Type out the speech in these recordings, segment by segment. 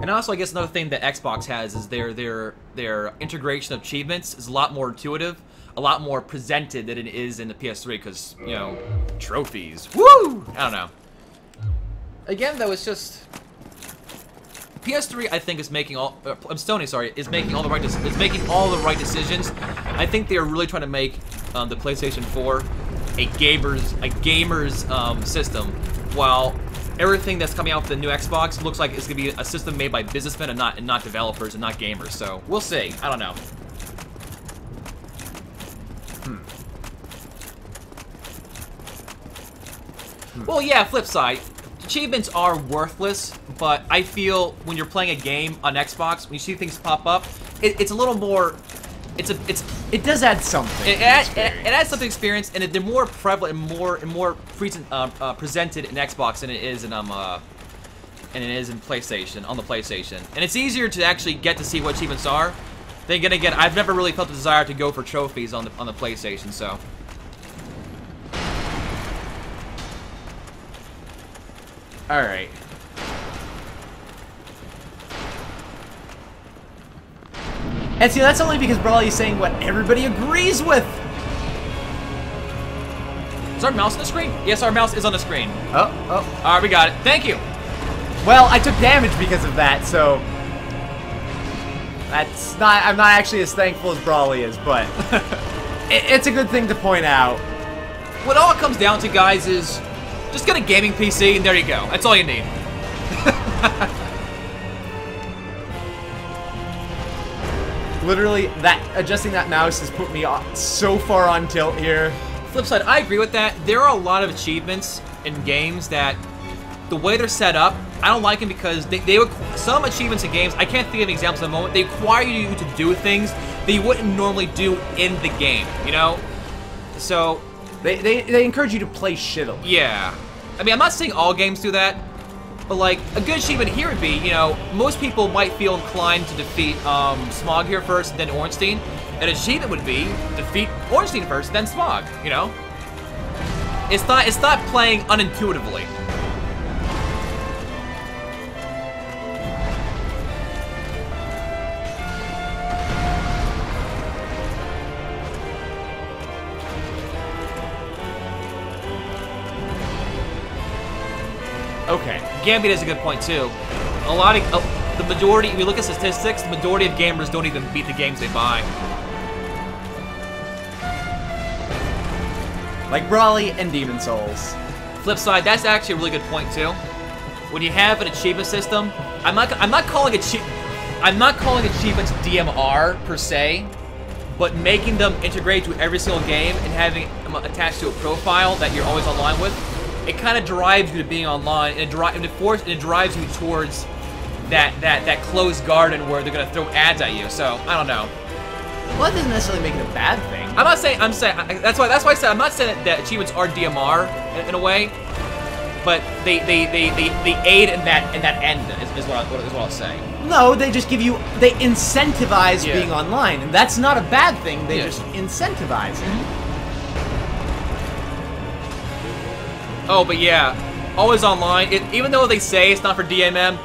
And also, I guess another thing that Xbox has is their integration of achievements is a lot more intuitive, a lot more presented than it is in the PS3, because, you know, trophies. Woo! I don't know. Again, though, it's just... PS3, I think, is making all... Sony, sorry, is making all the right decisions. I think they are really trying to make the PlayStation 4 a gamer's system, while everything that's coming out with the new Xbox looks like it's gonna be a system made by businessmen and not developers and not gamers. So we'll see. I don't know. Well, yeah. Flip side, achievements are worthless, but I feel when you're playing a game on Xbox, when you see things pop up, it's a little more. It does add something. It adds something to experience, and they're more prevalent and more presented in Xbox than it is in PlayStation, on the PlayStation. And it's easier to actually get to see what achievements are. Then again, I've never really felt the desire to go for trophies on the PlayStation, so. All right. And see, that's only because Brawley's saying what everybody agrees with. Is our mouse on the screen? Yes, our mouse is on the screen. Oh. All right, we got it. Thank you. Well, I took damage because of that, so that's not. I'm not actually as thankful as Brawley is, but it's a good thing to point out. What all it comes down to, guys, is just get a gaming PC, and there you go. That's all you need. Literally, adjusting that mouse has put me so far on tilt here. Flip side, I agree with that. There are a lot of achievements in games that, the way they're set up, I don't like them because some achievements in games, I can't think of examples at the moment, they require you to do things that you wouldn't normally do in the game, you know? So... They encourage you to play shittily. Yeah. I mean, I'm not saying all games do that, but like, a good achievement here would be, you know, most people might feel inclined to defeat Smog here first, then Ornstein. An achievement would be defeat Ornstein first, then Smog, you know? It's not playing unintuitively. Okay. Gambit is a good point too. A lot of the majority, if you look at statistics, the majority of gamers don't even beat the games they buy. Like Brawley and Demon Souls. Flip side, that's actually a really good point too. When you have an achievement system, I'm not calling achievements DMR per se, but making them integrate to every single game and having them attached to a profile that you're always online with. It kind of drives you to being online, and it drives you towards that closed garden where they're gonna throw ads at you. So I don't know. Well, that doesn't necessarily make it a bad thing. I'm saying that's why I said I'm not saying that achievements are DMR in a way, but they aid in that end is what I was saying. No, they just they incentivize being online, and that's not a bad thing. They just incentivize it. Oh, but yeah, always online. Even though they say it's not for DRM,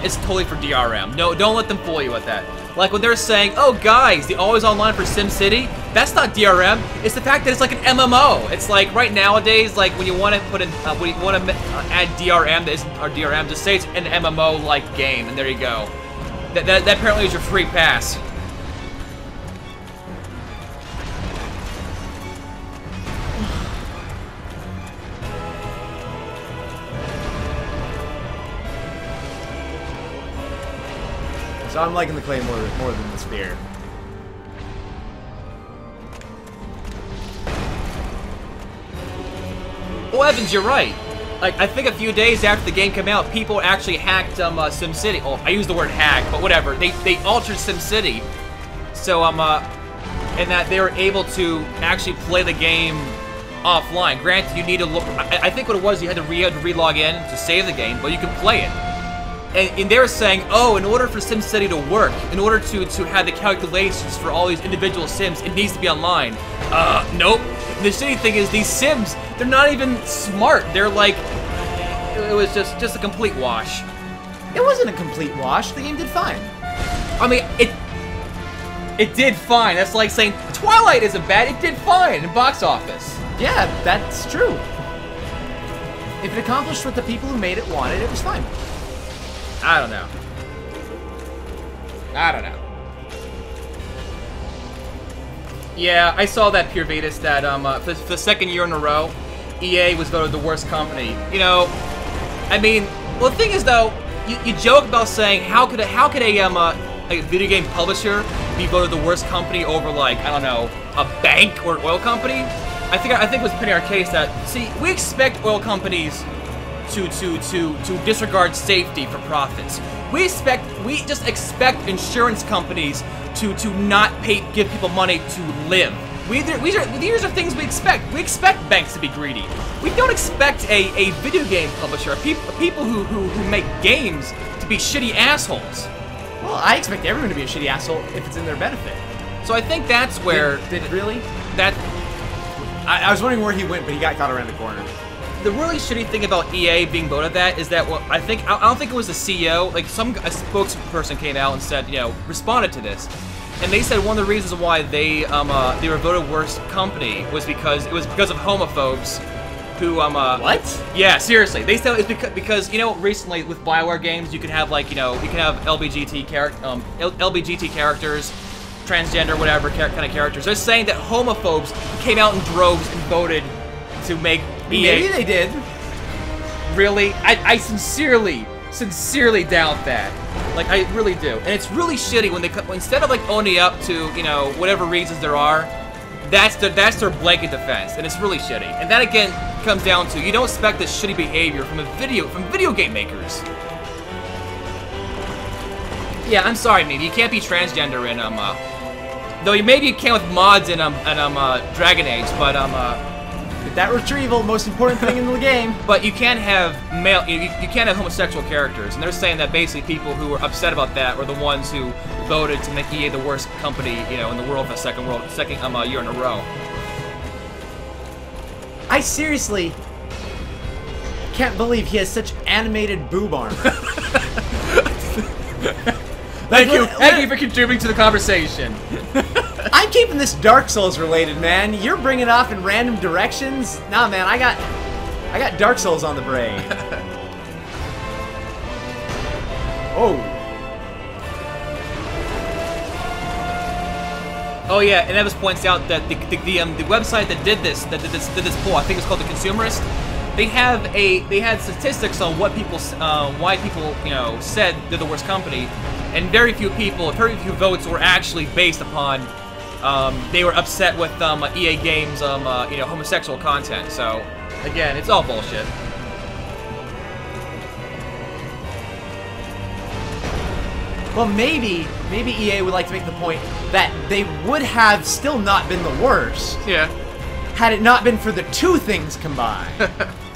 it's totally for DRM. No, don't let them fool you with that. Like when they're saying, "Oh, guys, the always online for SimCity," that's not DRM. It's the fact that it's like an MMO. It's like right nowadays, like when you want to put in, when you want to add DRM that isn't our DRM, just say it's an MMO-like game, and there you go. That apparently is your free pass. So I'm liking the clay more than the spear. Well, Evans, you're right. Like, I think a few days after the game came out, people actually hacked SimCity. Oh, I use the word hack, but whatever. They altered SimCity, so and that they were able to actually play the game offline. Granted, you need to look. I think what it was, you had to re-log in to save the game, but you can play it. And they were saying, oh, in order for SimCity to work, in order to have the calculations for all these individual Sims, it needs to be online. Nope. And the shitty thing is, these Sims, they're not even smart. They're like, it was just a complete wash. It wasn't a complete wash. The game did fine. I mean, it did fine. That's like saying Twilight isn't bad. It did fine in box office. Yeah, that's true. If it accomplished what the people who made it wanted, it was fine. I don't know. I don't know. Yeah, I saw that Pure Vetus that for the second year in a row, EA was voted the worst company. You know, I mean, well, the thing is though, you joke about saying how could a video game publisher be voted the worst company over like, I don't know, a bank or an oil company? I think it was Penny Arcade that, see, we expect oil companies to disregard safety for profits. We just expect insurance companies to not give people money to live. These are things we expect. We expect banks to be greedy. We don't expect a video game publisher, people who make games, to be shitty assholes. Well, I expect everyone to be a shitty asshole if it's in their benefit. So I think that's where... Did really? That... I was wondering where he went, but he got caught around the corner. The really shitty thing about EA being voted that is that, well, I don't think it was the CEO, like a spokesperson came out and said, you know, responded to this. And they said one of the reasons why they were voted worst company was because of homophobes who What? Yeah, seriously. They said it's because you know, recently with BioWare games you can have like, you know, you can have LBGT characters, transgender, whatever kind of characters. They're saying that homophobes came out in droves and voted to make EA. Maybe they did. Really? I sincerely doubt that. Like, I really do. And it's really shitty when instead of like owning up to, you know, whatever reasons there are, that's their blanket defense, and it's really shitty. And that again comes down to, you don't expect this shitty behavior from video game makers. Yeah, I'm sorry, maybe you can't be transgender in though maybe you can with mods in Dragon Age, but That retrieval, most important thing in the game. But you can't have you can't have homosexual characters, and they're saying that basically people who were upset about that were the ones who voted to make EA the worst company, you know, in the world for the second year in a row. I seriously can't believe he has such animated boob armor. Thank you for contributing to the conversation. I'm keeping this Dark Souls related, man. You're bringing it off in random directions. Nah, man, I got Dark Souls on the brain. Oh. Oh yeah, and Evis points out that the website that did this poll, I think it's called The Consumerist. They had statistics on what people why people, you know, said they're the worst company, and very few votes were actually based upon they were upset with EA Games you know, homosexual content. So again, it's all bullshit. Well, maybe EA would like to make the point that they would have still not been the worst. Yeah. Had it not been for the two things combined.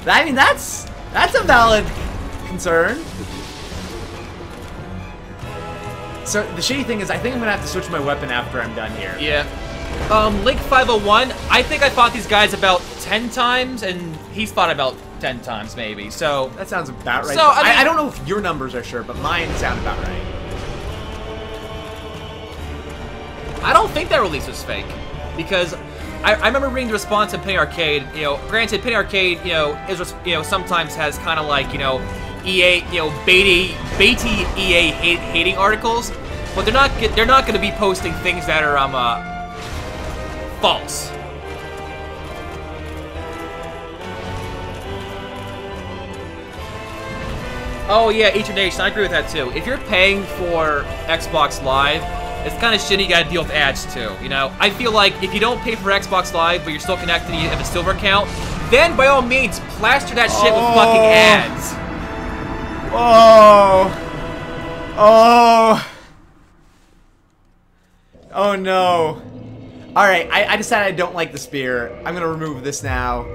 I mean, that's a valid concern. So the shitty thing is, I think I'm gonna have to switch my weapon after I'm done here. Yeah. Link 501, I think I fought these guys about 10 times, and he's fought about 10 times, maybe, so... That sounds about right. So, I mean, I don't know if your numbers are sure, but mine sound about right. I don't think that release was fake, because I remember reading the response in Penny Arcade. You know, granted, Penny Arcade, you know, is, you know, sometimes has kind of like, you know, EA, you know, baity EA hating articles, but they're not going to be posting things that are false. Oh yeah, Each Nation, I agree with that too. If you're paying for Xbox Live, it's kind of shitty. You gotta deal with ads too. You know, I feel like if you don't pay for Xbox Live, but you're still connected and you have a silver account, then by all means, plaster that shit with fucking ads. Oh no. Alright, I decided I don't like the spear. I'm gonna remove this now.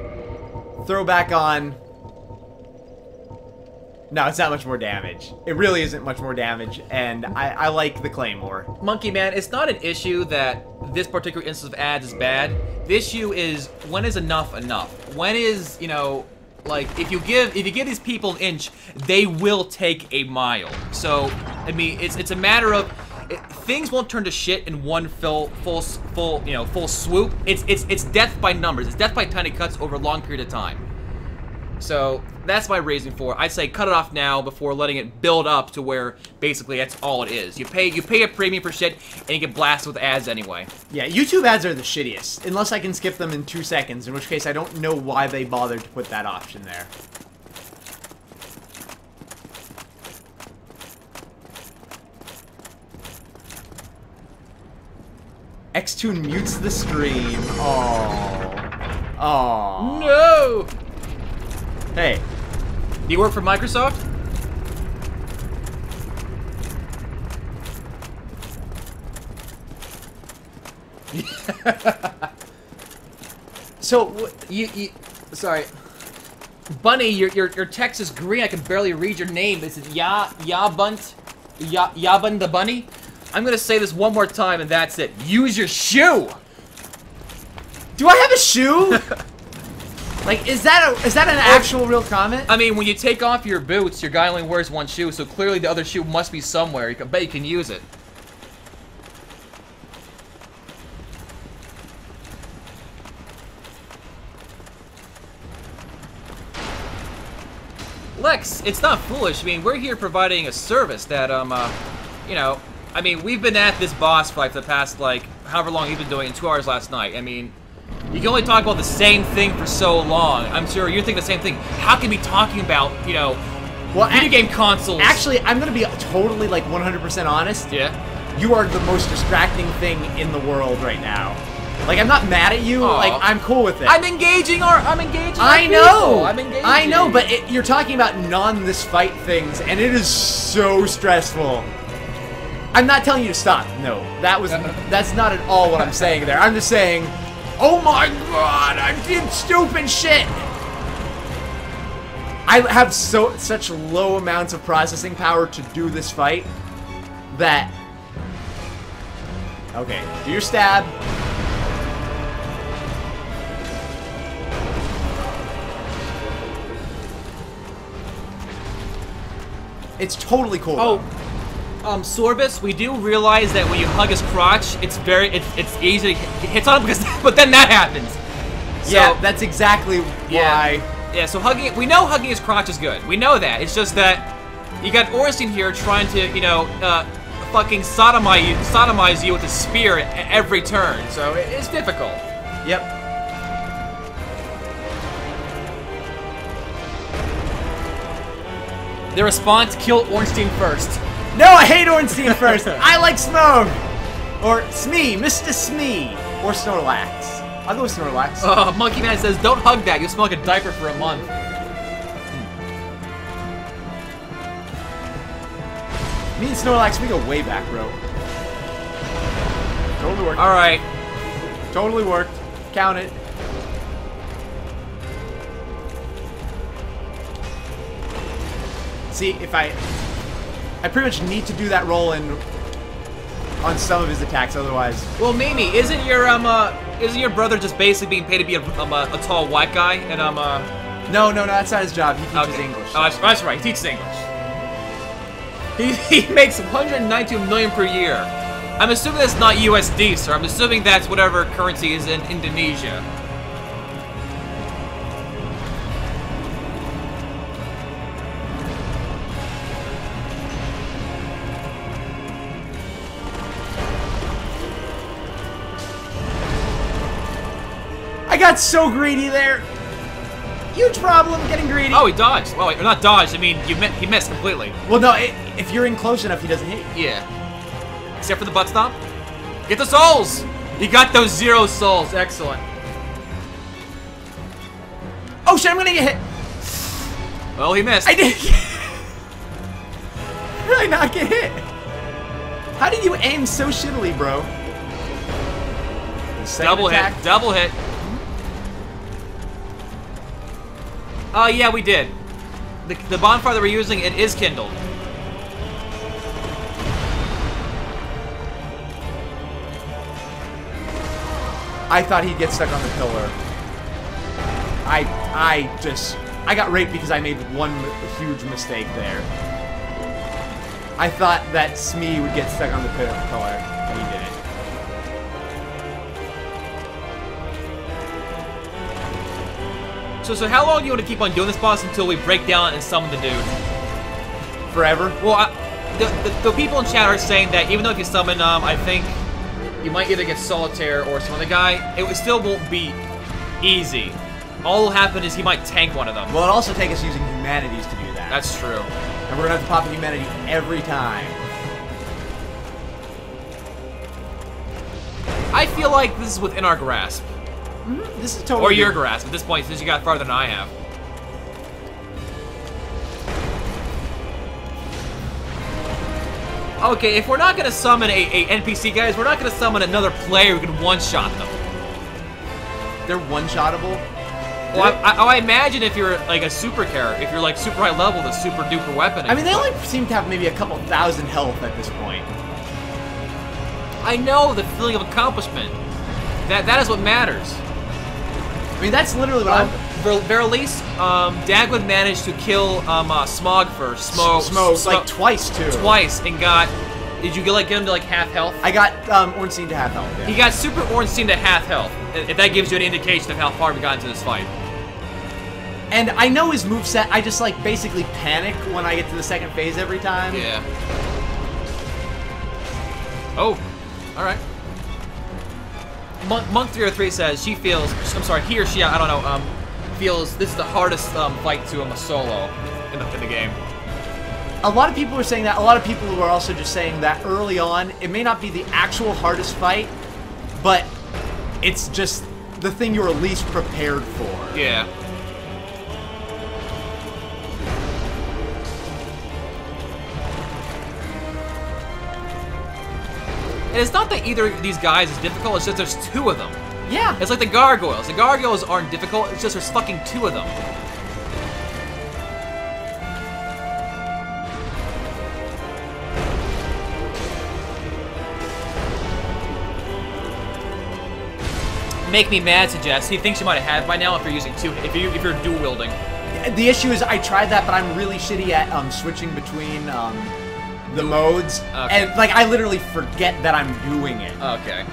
Throw back on. No, it's not much more damage. It really isn't much more damage, and I like the Claymore. Monkey Man, it's not an issue that this particular instance of ads is bad. The issue is, when is enough enough? When is, you know, Like, if you give these people an inch, they will take a mile. So, I mean, it's a matter of things won't turn to shit in one full swoop. It's death by numbers. It's death by tiny cuts over a long period of time. So that's my reasoning for it. I'd say cut it off now before letting it build up to where basically that's all it is. You pay a premium for shit and you get blasted with ads anyway. Yeah, YouTube ads are the shittiest, unless I can skip them in 2 seconds, in which case I don't know why they bothered to put that option there. X2 mutes the stream. Oh. Oh. No! Hey. Do you work for Microsoft? So, sorry. Bunny, your text is green. I can barely read your name. Is it Yabunt the Bunny? I'm gonna say this one more time and that's it. Use your shoe! do I have a shoe? Like, is that an actual real comment? I mean, when you take off your boots, your guy only wears one shoe, so clearly the other shoe must be somewhere. I bet you can use it. Lex, it's not foolish. I mean, we're here providing a service that, you know, I mean, we've been at this boss fight for the past, like, however long you've been doing it, 2 hours last night. I mean, you can only talk about the same thing for so long. I'm sure you're thinking the same thing. How can we be talking about, you know, video game consoles? Actually, I'm gonna be totally, like, 100% honest. Yeah? You are the most distracting thing in the world right now. Like, I'm not mad at you. Aww. Like, I'm cool with it. I'm engaging our I know! people. I'm engaging. I know, but you're talking about non-this fight things, and it is so stressful. I'm not telling you to stop. No, that's not at all what I'm saying there. I'm just saying, oh my god, I did stupid shit. I have such low amounts of processing power to do this fight that. Okay, do your stab. It's totally cool. Oh. Sorbus, we do realize that when you hug his crotch, it's easy to hit on him because, but then that happens. So, yeah, that's exactly why. Yeah, so we know hugging his crotch is good. We know that. It's just that you got Ornstein here trying to, you know, fucking sodomize you with a spear at every turn. So it's difficult. Yep. The response: kill Ornstein first. No, I hate Ornstein first. I like Smoke. Or Smee, Mr. Smee. Or Snorlax. I'll go with Snorlax. Monkey Man says, don't hug that. You'll smell like a diaper for a month. Me and Snorlax, we go way back, bro. Totally worked. Alright. Totally worked. Count it. See, if I pretty much need to do that roll in on some of his attacks, otherwise. Well, Mimi, isn't your brother just basically being paid to be a tall white guy? And No, that's not his job. He teaches English. Oh, that's right. He teaches English. He makes 192 million per year. I'm assuming that's not USD, sir. I'm assuming that's whatever currency is in Indonesia. I got so greedy there. Huge problem getting greedy. Oh, he dodged. Well, not dodged. I mean, he missed completely. Well, no, if you're in close enough, he doesn't hit you. Yeah. Except for the butt stomp. Get the souls. You got those 0 souls. Excellent. Oh shit! I'm gonna get hit. Well, he missed. I did. How did I not get hit? How did you aim so shittily, bro? Double hit. Double hit. Oh, yeah, we did. The bonfire that we're using, it is kindled. I thought he'd get stuck on the pillar. I just I got raped because I made one huge mistake there. I thought that Smee would get stuck on the pillar, and he didn't. So how long do you want to keep on doing this, boss, until we break down and summon the dude? Forever? Well, the people in chat are saying that even though if you summon, I think you might either get Solitaire or some other guy, it still won't be easy. All will happen is he might tank one of them. Well, it'll also take us using humanities to do that. That's true. And we're gonna have to pop a humanity every time. I feel like this is within our grasp. Mm-hmm. This is totally... Or your grasp at this point, since you got farther than I have. Okay, if we're not gonna summon a NPC, guys, we're not gonna summon another player who can one-shot them. They're one-shottable? Well, I imagine if you're like a super character, if you're like super high level, the super duper weapon. I mean, they only seem to have maybe a couple thousand health at this point. I know the feeling of accomplishment. That is what matters. I mean, that's literally what I'm... Very least, Dagwood managed to kill Smog first. Smog, like twice too. Twice, and got. Did you get him to like half health? I got Ornstein to half health. Yeah. He got Super Ornstein to half health. If that gives you an indication of how far we got into this fight. And I know his moveset. I just like basically panic when I get to the second phase every time. Yeah. Oh, all right. Monk 303 says she feels. I'm sorry, he or she. I don't know. Feels this is the hardest fight to him a solo in the game. A lot of people are saying that. A lot of people are also just saying that early on, it may not be the actual hardest fight, but it's just the thing you're least prepared for. Yeah. And it's not that either of these guys is difficult, it's just there's two of them. Yeah. It's like the gargoyles. The gargoyles aren't difficult, it's just there's fucking two of them. Make me mad, suggests. He thinks you might have had it by now if you're using two, if you're dual wielding. The issue is I tried that, but I'm really shitty at switching between the modes. Okay. And like I literally forget that I'm doing it. Okay.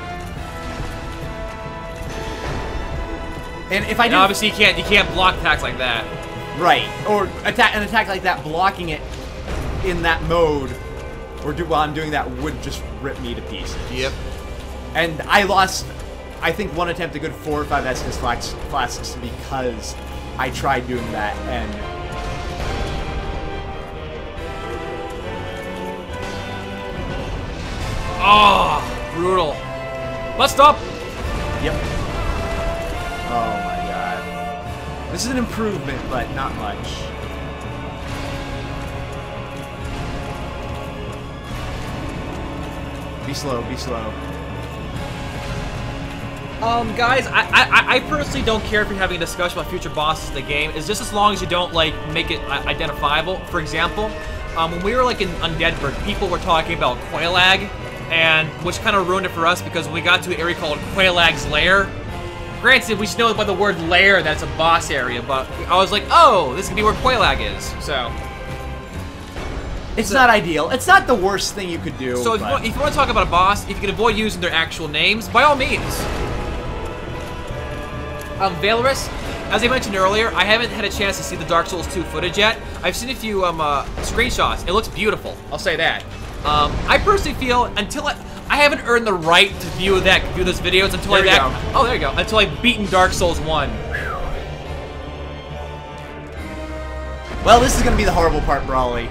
And if I do, obviously you can't block attacks like that. Right. Or an attack like that, blocking it in that mode, or while I'm doing that would just rip me to pieces. Yep. And I lost, I think, one attempt a good 4 or 5 Estus flasks because I tried doing that and. Oh, brutal. Let's stop. Yep. Oh my god. This is an improvement, but not much. Be slow, be slow. Guys, I personally don't care if you're having a discussion about future bosses in the game. It's just as long as you don't, like, make it identifiable. For example, when we were, like, in Undeadburg, people were talking about Quailag, and which kind of ruined it for us because when we got to an area called Quailag's Lair, granted, we just know by the word lair that's a boss area, but I was like, oh, this could be where Quailag is, so. It's not ideal. It's not the worst thing you could do. So if you want to talk about a boss, if you can avoid using their actual names, by all means. Valorous, as I mentioned earlier, I haven't had a chance to see the Dark Souls 2 footage yet. I've seen a few screenshots. It looks beautiful. I'll say that. I personally feel until I haven't earned the right to view those videos until Oh, there you go. Until I've beaten Dark Souls 1. Well, this is gonna be the horrible part, Brawly.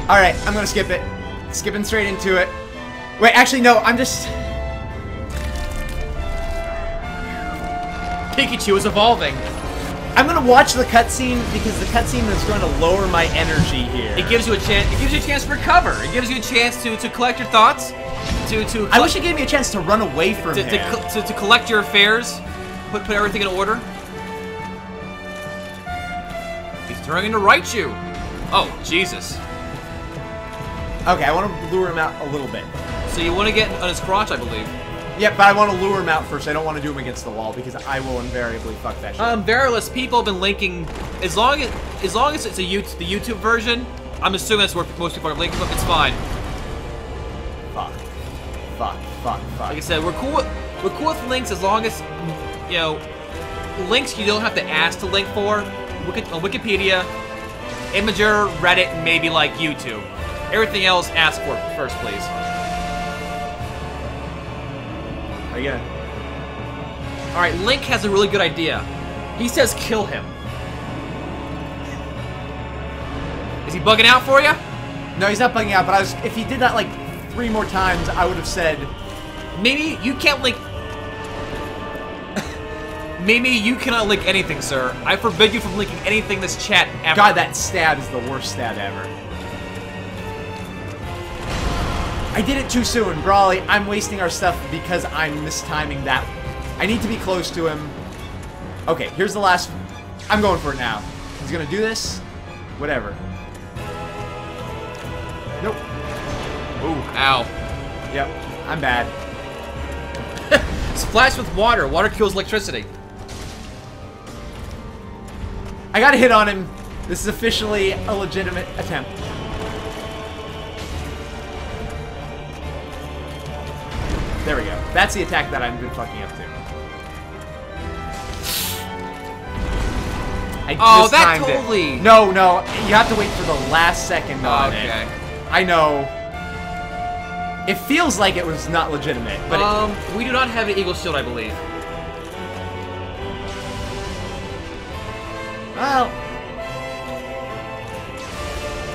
All right, I'm gonna skip it. Skipping straight into it. Wait, actually, no. I'm just. Pikachu is evolving. I'm gonna watch the cutscene because the cutscene is going to lower my energy here. It gives you a chance. It gives you a chance to recover. It gives you a chance to collect your thoughts. I wish it gave me a chance to run away from him. To collect your affairs. Put everything in order. He's turning to Raichu. Oh Jesus. Okay, I want to lure him out a little bit. So you want to get on his crotch, I believe. Yeah, but I want to lure him out first. I don't want to do him against the wall because I will invariably fuck that shit. Various people have been linking. As long as it's the YouTube version, I'm assuming that's where most people are linking. But it's fine. Fuck. Like I said, we're cool with links as long as links you don't have to ask to link for. Wikipedia, Imager, Reddit, and maybe like YouTube. Everything else, ask for it first, please. Again. Alright, Link has a really good idea. He says kill him. Is he bugging out for you? No, he's not bugging out, but if he did that like 3 more times, I would have said... Maybe you can't link... Maybe you cannot link anything, sir. I forbid you from linking anything in this chat ever. God, that stab is the worst stab ever. I did it too soon, Brawly. I'm wasting our stuff because I'm mistiming that. I need to be close to him. Okay, here's the last... I'm going for it now. He's gonna do this. Whatever. Nope. Ooh, ow. Yep, I'm bad. Splash with water. Water kills electricity. I got a hit on him. This is officially a legitimate attempt. There we go. That's the attack that I've been fucking up to. Oh, that totally... No, you have to wait for the last second on it. Okay. I know. It feels like it was not legitimate, but we do not have an Eagle Shield, I believe. Well,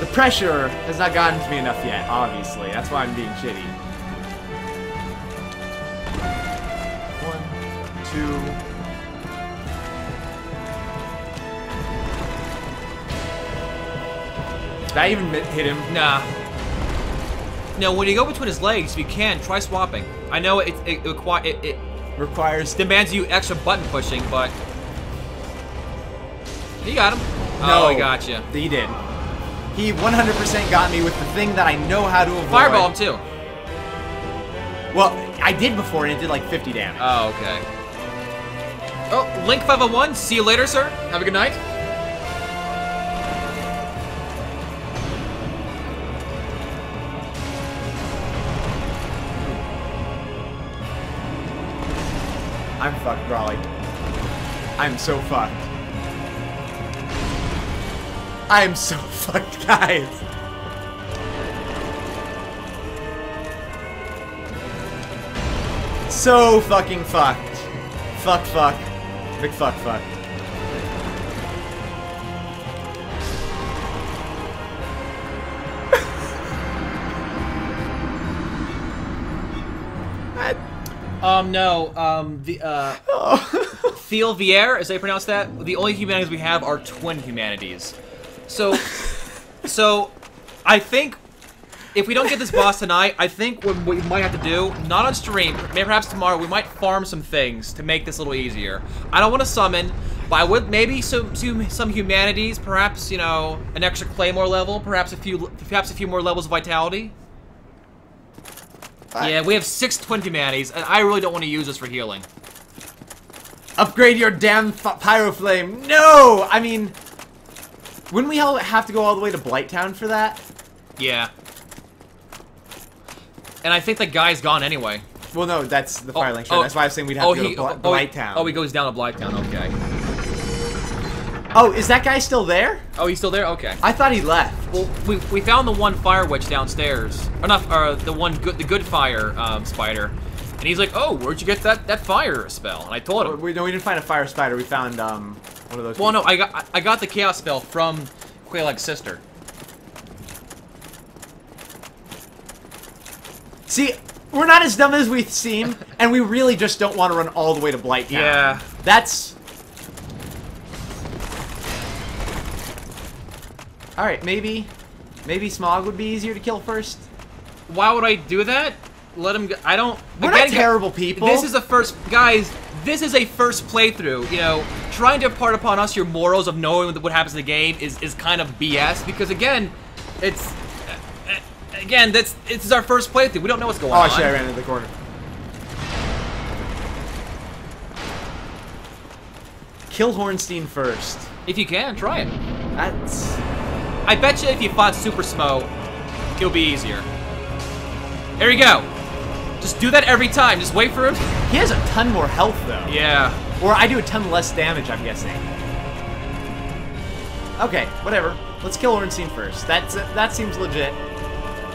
the pressure has not gotten to me enough yet, obviously. That's why I'm being shitty. 1, 2... Did I even hit him? Nah. No, when you go between his legs, if you can, try swapping. I know it requires... demands you extra button pushing, but... You got him. No, Oh, I got you. He did. He 100% got me with the thing that I know how to avoid. Fireball him, too. Well, I did before, and it did like 50 damage. Oh, okay. Oh, Link 501, see you later, sir. Have a good night. I'm fucked, Brawly. I'm so fucked. I am so fucked, guys. So fucking fucked. Fuck. Big fuck. Theo Vier, as they pronounce that, the only humanities we have are twin humanities. So I think if we don't get this boss tonight, I think what we might have to do, not on stream, maybe perhaps tomorrow, we might farm some things to make this a little easier. I don't want to summon, but I would maybe some humanities, perhaps, you know, an extra Claymore level, perhaps a few more levels of vitality. Yeah, we have 6 twin humanities, and I really don't want to use this for healing. Upgrade your damn Pyroflame. No! I mean, wouldn't we have to go all the way to Blighttown for that? Yeah. And I think the guy's gone anyway. Well, no, that's the Firelink Shard. That's why I was saying we'd have to go to Blighttown. Oh, he goes down to Blighttown, okay. Oh, is that guy still there? Oh, he's still there? Okay. I thought he left. Well, we found the one fire witch downstairs. Or not, the good fire spider. And he's like, oh, where'd you get that fire spell? And I told him. No, we didn't find a fire spider. We found one of those. Well, no, I got the chaos spell from Quaylag's sister. See, we're not as dumb as we seem, and we really just don't want to run all the way to Blighttown. Yeah. That's... Alright, maybe Smog would be easier to kill first. Why would I do that? Let him go. I don't... We're not terrible people. This is a first... Guys, this is a first playthrough. You know, trying to impart upon us your morals of knowing what happens in the game is kind of BS. Because, again, it's... Again, this is our first playthrough. We don't know what's going on. Oh, shit, I ran into the corner. kill Hornstein first. If you can, try it. That's... I bet you if you fought Super Smo, it'll be easier. There you go. Just do that every time. Just wait for him. He has a ton more health, though. Yeah. Or I do a ton less damage, I'm guessing. Okay, whatever. Let's kill Ornstein first. That seems legit.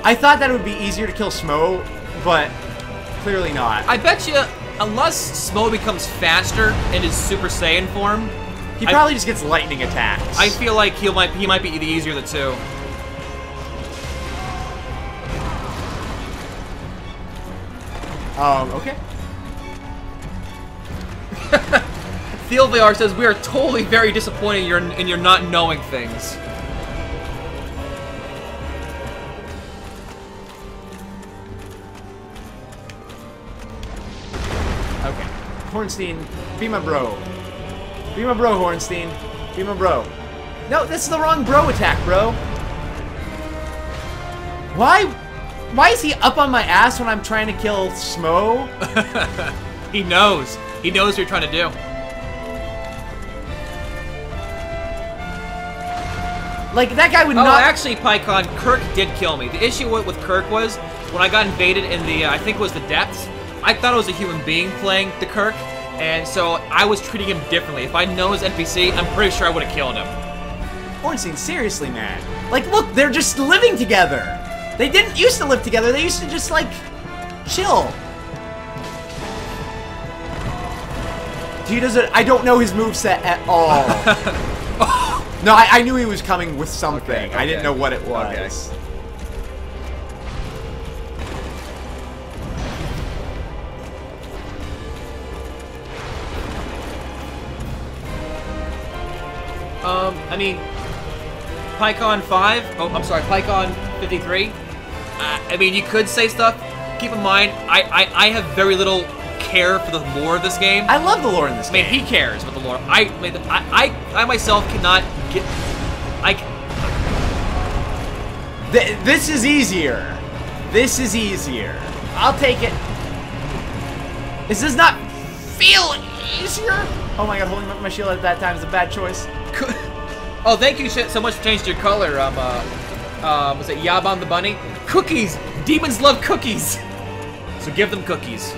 I thought that it would be easier to kill Smo, but clearly not. I bet you, unless Smo becomes faster in his Super Saiyan form, he probably just gets lightning attacks. I feel like he might be the easier of the two. Okay. Theo VR says, we are totally very disappointed in your not knowing things. Okay. Hornstein, be my bro. Be my bro, Hornstein. Be my bro. No, this is the wrong bro attack, bro. Why is he up on my ass when I'm trying to kill Smo? He knows. He knows what you're trying to do. Like, that guy would not... Oh, actually, PyCon, Kirk did kill me. The issue with Kirk was, when I got invaded in the, I think it was the depths, I thought it was a human being playing the Kirk, and so I was treating him differently. If I'd known it was NPC, I'm pretty sure I would have killed him. Ornstein, seriously, man. Like, look, they're just living together. They didn't used to live together. They used to just, like, chill. He doesn't... I don't know his moveset at all. No, I knew he was coming with something. Okay. I didn't know what it was. I mean, PyCon 5, oh, I'm sorry, PyCon 53, I mean, you could say stuff. Keep in mind, I have very little care for the lore of this game. I love the lore in this game. I mean, he cares about the lore. I myself cannot get, This is easier. This is easier. I'll take it. This does not feel easier. Oh my god, holding up my shield at that time is a bad choice. Oh, thank you so much for changing your color. Was it Yaban the Bunny? Cookies! Demons love cookies! So give them cookies.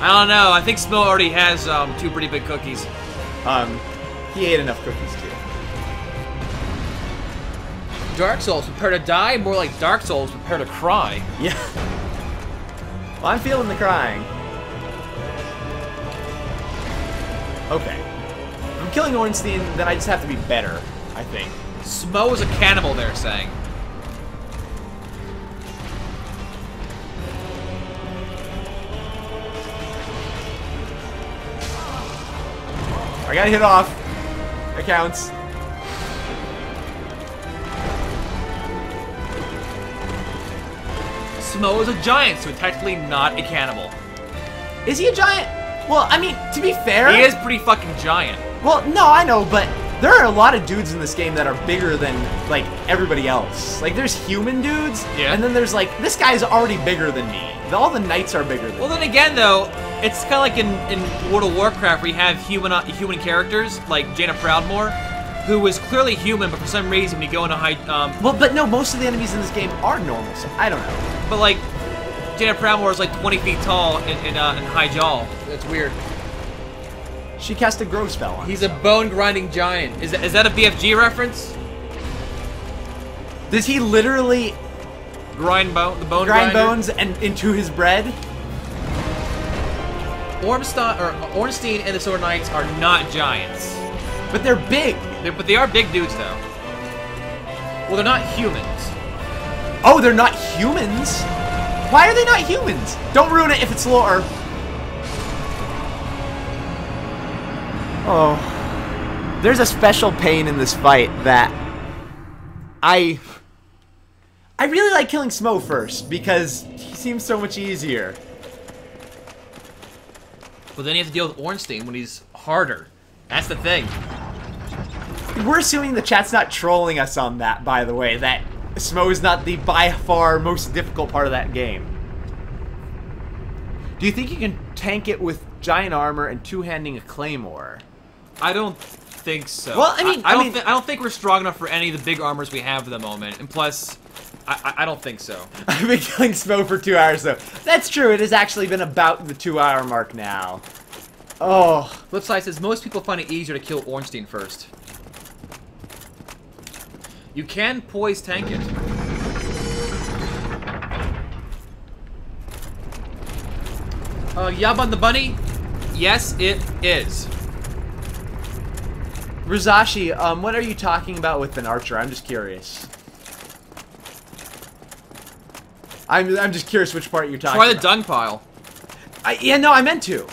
I don't know, I think Smo already has 2 pretty big cookies. He ate enough cookies too. Dark Souls, prepare to die? More like Dark Souls, prepare to cry. Yeah. Well, I'm feeling the crying. Okay. If I'm killing Ornstein, then I just have to be better, I think. Smo is a cannibal, they're saying. I gotta hit off. That counts. Smo is a giant, so technically not a cannibal. Is he a giant? Well, I mean, to be fair... He is pretty fucking giant. Well, no, I know, but there are a lot of dudes in this game that are bigger than, like, everybody else. Like, there's human dudes, yeah, and then there's, like, this guy's already bigger than me. All the knights are bigger than me. Well, then again, though, it's kind of like in World of Warcraft where you have human characters, like Jaina Proudmoore, who is clearly human, but for some reason when you go into high... Well, but no, most of the enemies in this game are normal, so I don't know. But, like, Jaina Proudmoore is like 20 feet tall in high jaw. That's weird. She cast a grow spell on He's a bone-grinding giant. Is that a BFG reference? Does he literally... Grind bone grind bones and into his bread? Ornstein and the Sword Knights are not giants. But they're big. But they are big dudes, though. Well, they're not humans. Oh, they're not humans? Why are they not humans? Don't ruin it if it's lore. Oh. There's a special pain in this fight that I really like killing Smo first because he seems so much easier. But then you have to deal with Ornstein when he's harder. That's the thing. We're assuming the chat's not trolling us on that, by the way, that Smo is not the by far most difficult part of that game. Do you think you can tank it with giant armor and two-handing a claymore? I don't think so. Well, I mean, I don't think we're strong enough for any of the big armors we have at the moment. And plus, I don't think so. I've been killing Smo for 2 hours, though. That's true. It has actually been about the 2-hour mark now. Oh. Flipside says, most people find it easier to kill Ornstein first. You can poise tank it. Yaban the Bunny? Yes, it is. Rizashi, what are you talking about with an archer? I'm just curious. I'm just curious which part you're talking about. Try the dung pile. Yeah, no, I meant to.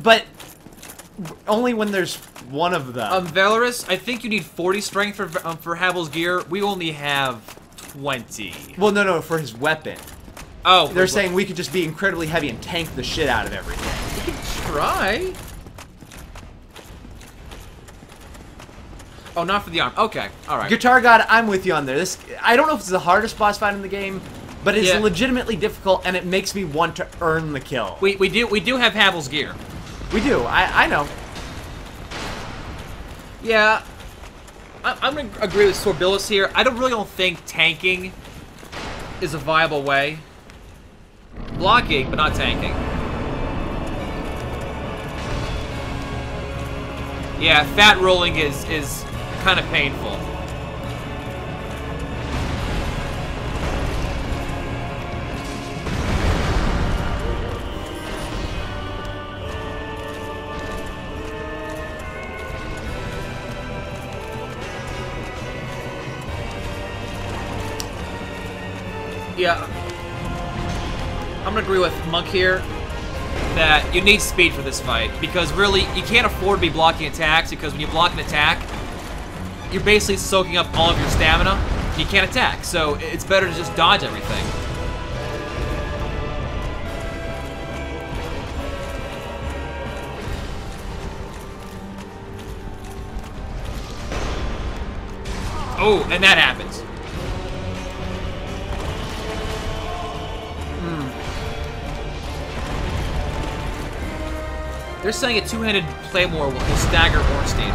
But only when there's one of them. Valorous, I think you need 40 strength for Havel's gear. We only have 20. Well, no, for his weapon. Oh. They're saying we could just be incredibly heavy and tank the shit out of everything. We can try. Oh, not for the arm. Okay, alright. Guitar God, I'm with you on there. I don't know if it's the hardest boss fight in the game, but it's legitimately difficult, and it makes me want to earn the kill. We do have Havel's gear. We do. I know. Yeah, I'm gonna agree with Sorbilis here. I really don't think tanking is a viable way. Blocking, but not tanking. Yeah, fat rolling is kind of painful. Yeah, I'm gonna agree with Monk here that you need speed for this fight, because really, you can't afford to be blocking attacks, because when you block an attack, you're basically soaking up all of your stamina. You can't attack, so it's better to just dodge everything. Oh, and that happens. They're saying a two-handed Claymore will stagger Ornstein.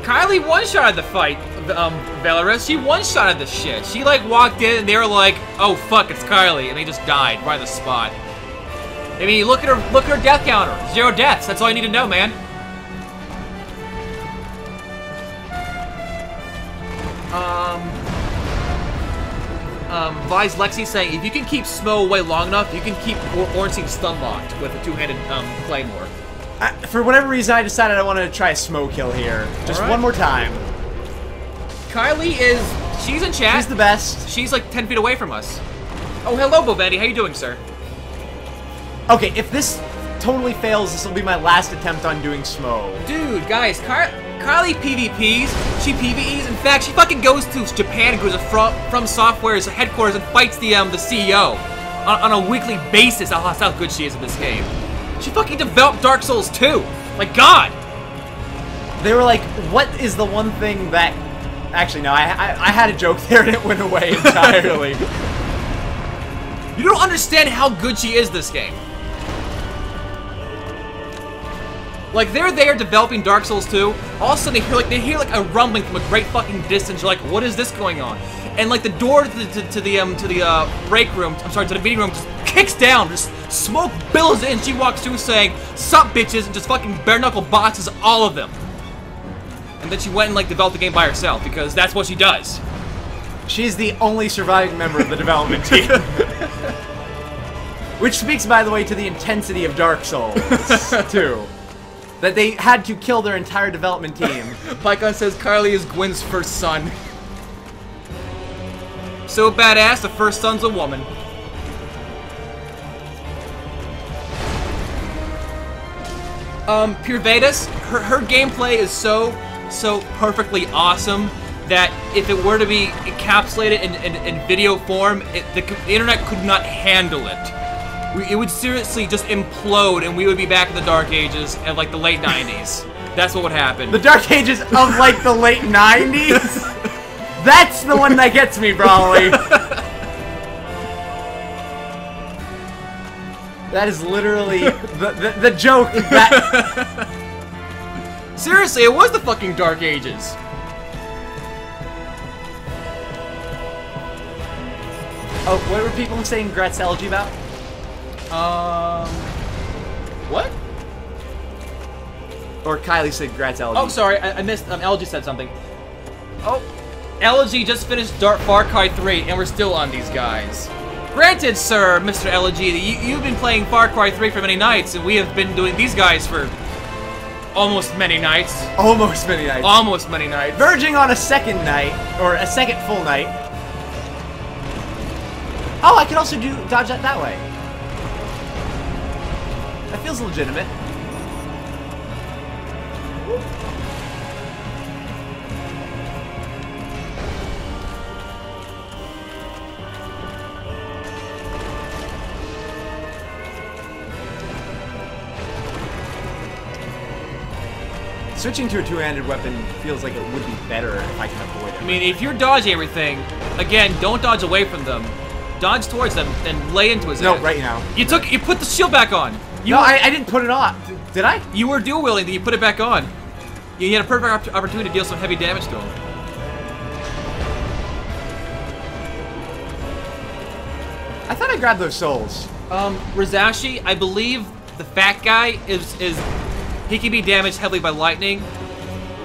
Kylie one-shotted the fight, Valorous. She one-shotted the shit. She, like, walked in and they were like, oh, fuck, it's Kylie. And they just died right on the spot. I mean, look at her death counter. 0 deaths. That's all you need to know, man. Vise Lexi saying, if you can keep Smo away long enough, you can keep Ornstein stun-locked with a two-handed Claymore. For whatever reason, I decided I wanted to try a Smo kill here. Just one more time. Kylie she's in chat. She's the best. She's like 10 feet away from us. Oh, hello, Bovetti. How you doing, sir? Okay, if this totally fails, this will be my last attempt on doing Smo. Dude, guys, Kylie PvPs, she PvEs. In fact, she fucking goes to Japan and goes to From Software's headquarters and fights the CEO on a weekly basis. That's how good she is in this game. She fucking developed Dark Souls 2. Like, God. They were like, what is the one thing that... Actually, no, I had a joke there and it went away entirely. You don't understand how good she is this game. Like, they're there developing Dark Souls 2. All of a sudden, they hear like a rumbling from a great fucking distance. You're like, what is this going on? And like the door to the break room, I'm sorry, to the meeting room, just kicks down. Just smoke billows in. She walks through saying, "Sup, bitches," and just fucking bare knuckle boxes all of them. And then she went and like developed the game by herself because that's what she does. She's the only surviving member of the development team. Which speaks, by the way, to the intensity of Dark Souls, too. That they had to kill their entire development team. Pycon says Kylie is Gwen's first son. So badass, the first son's a woman. Pure Vedas, her gameplay is so perfectly awesome that if it were to be encapsulated in video form, the internet could not handle it. It would seriously just implode, and we would be back in the Dark Ages of like the late 90s. That's what would happen. The Dark Ages of like the late 90s? That's the one that gets me, Brawly. That is literally the joke that... Seriously, it was the fucking Dark Ages. Oh, what were people saying Gret's elegy about? What? Or Kylie said Gret's elegy. Oh, sorry, I missed. LG said something. Oh, LG just finished Far Cry 3, and we're still on these guys. Granted, sir, Mr. LG, you've been playing Far Cry 3 for many nights, and we have been doing these guys for almost many nights. Almost many nights. Almost many nights. Verging on a second night, or a second full night. Oh, I can also dodge that way. That feels legitimate. Switching to a two-handed weapon feels like it would be better if I can avoid it. I mean, if you're dodging everything, again, don't dodge away from them. Dodge towards them and lay into his head. No, right now. You put the shield back on. I didn't put it on. Did I? You were dual wielding, then you put it back on. You had a perfect opportunity to deal some heavy damage to him. I thought I grabbed those souls. Rizashi, I believe the fat guy is he can be damaged heavily by lightning,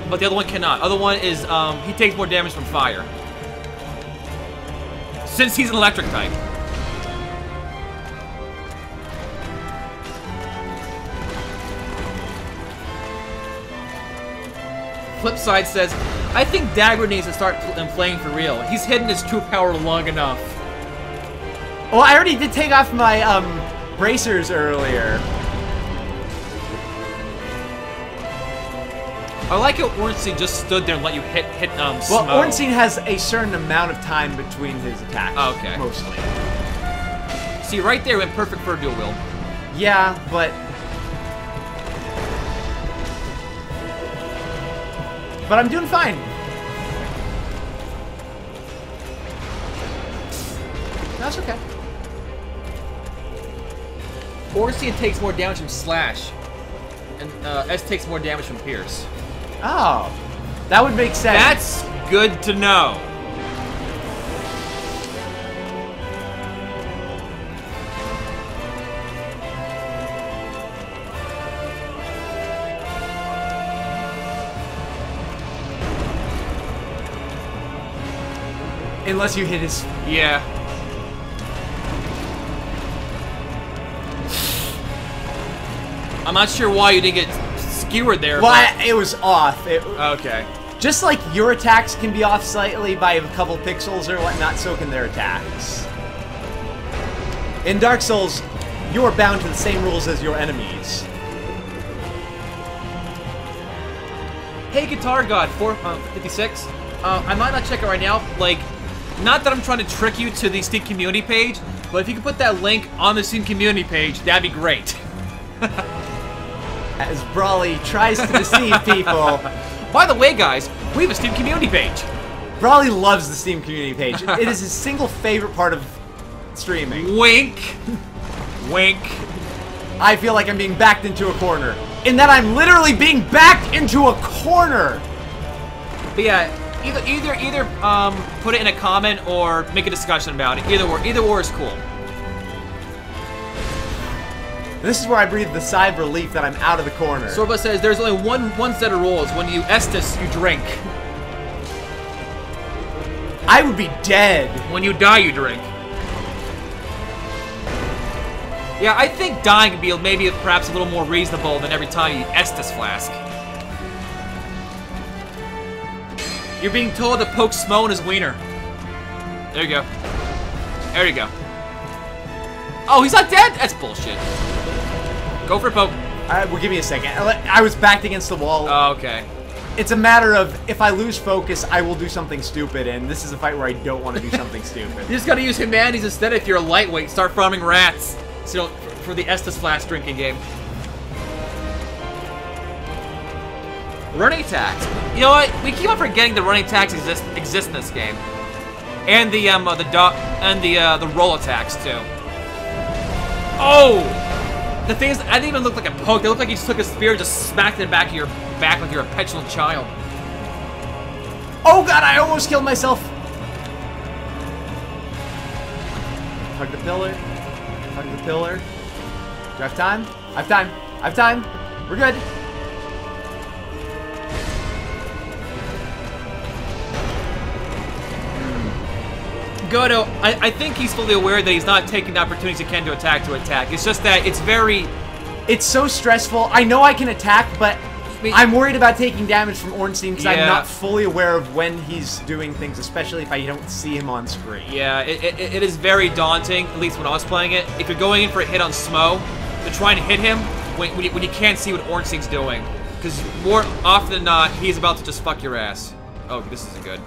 but the other one cannot. Other one is he takes more damage from fire. Since he's an electric type. Flipside says, I think Dagger needs to start playing for real. He's hidden his true power long enough. Well, I already did take off my bracers earlier. I like how Ornstein just stood there and let you hit Well, Smo. Ornstein has a certain amount of time between his attacks. Oh, okay. Mostly. See, right there went perfect for a dual wield. Yeah, but I'm doing fine. That's okay. Ornstein takes more damage from Slash, and S takes more damage from Pierce. Oh, that would make sense. That's good to know. Unless you hit his... Yeah. I'm not sure why you didn't get skewered there. Well, it was off. Okay. Just like your attacks can be off slightly by a couple pixels or whatnot, so can their attacks. In Dark Souls, you are bound to the same rules as your enemies. Hey, Guitar God, 456. I might not check it right now. Like, not that I'm trying to trick you to the Steam community page, but if you could put that link on the Steam community page, that'd be great. As Brawly tries to deceive people. By the way, guys, we have a Steam community page. Brawly loves the Steam community page. It is his single favorite part of streaming. Wink. Wink. I feel like I'm being backed into a corner. In that I'm literally being backed into a corner. But yeah, either put it in a comment or make a discussion about it. Either or is cool. This is where I breathe the sigh of relief that I'm out of the corner. Sorba says there's only one set of rules. When you Estus, you drink. I would be dead. When you die, you drink. Yeah, I think dying would be maybe perhaps a little more reasonable than every time you Estus flask. You're being told to poke Smo in his wiener. There you go. There you go. Oh, he's not dead? That's bullshit. Go for a poke. Well, give me a second. I was backed against the wall. Oh, okay. It's a matter of, if I lose focus, I will do something stupid, and this is a fight where I don't want to do something stupid. You just gotta use humanities instead if you're a lightweight. Start farming rats. So, for the Estus Flask drinking game. Running attacks. You know what? We keep on forgetting the running attacks exist in this game, and the roll attacks too. Oh, the thing is, I didn't even look like a poke. They look like you just took a spear and just smacked it in the back of your back like you're a petulant child. Oh god, I almost killed myself. Hug the pillar. Hug the pillar. Do I have time? I have time. I have time. We're good. Godo, I think he's fully aware that he's not taking the opportunities he can to attack. It's just that it's very... It's so stressful. I know I can attack, but I'm worried about taking damage from Ornstein because I'm not fully aware of when he's doing things, especially if I don't see him on screen. Yeah, it is very daunting, at least when I was playing it. If you're going in for a hit on Smo, to try and hit him when you can't see what Ornstein's doing. Because more often than not, he's about to just fuck your ass. Oh, this isn't good.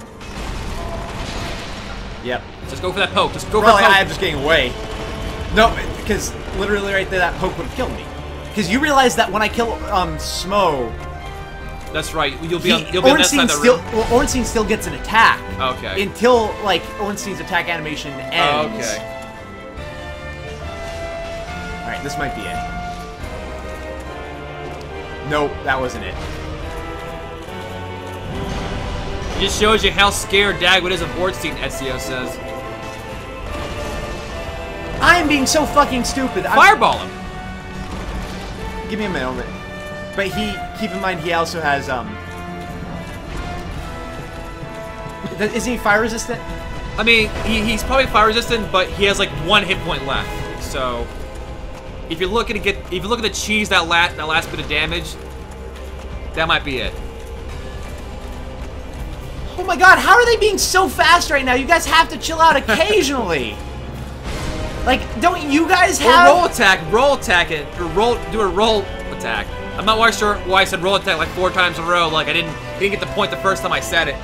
Yep. Just go for that poke. Just go for that poke. I'm just getting away. No, because literally right there, that poke would have killed me. Because you realize that when I kill Smo... That's right. You'll be on that side of the room. Well, Ornstein still gets an attack. Okay. Until, like, Ornstein's attack animation ends. Okay. Alright, this might be it. Nope, that wasn't it. It just shows you how scared Dagwood is of Ornstein, Ezio says. I am being so fucking stupid. Fireball him! Give me a moment. But keep in mind, he also has, isn't he fire resistant? I mean, he's probably fire resistant, but he has like 1 hit point left. So, if you're looking to cheese that last bit of damage, that might be it. Oh my god, how are they being so fast right now? You guys have to chill out occasionally. Like, don't you guys have... Or roll attack it, or do a roll attack. I'm not sure why I said roll attack like 4 times in a row, like I didn't get the point the first time I said it.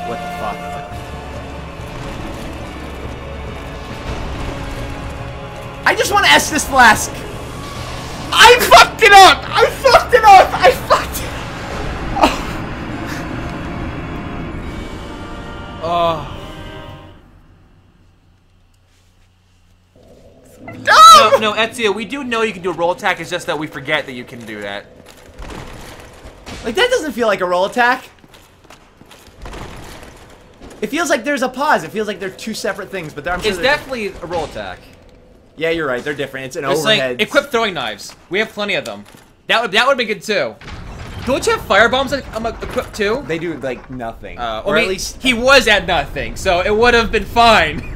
What the fuck? I just want to Estus Flask! I fucked it up! I fucked it up! I fucked it up! Oh. No, Ezio, we do know you can do a roll attack, it's just that we forget that you can do that. Like, that doesn't feel like a roll attack. It feels like there's a pause. It feels like they're 2 separate things, but I'm sure it's definitely a roll attack. Yeah, you're right. They're different. It's an Like, overhead. equip throwing knives. We have plenty of them. That would be good too. Don't you have firebombs equipped too? They do like nothing. Or at least he was at nothing, so it would have been fine.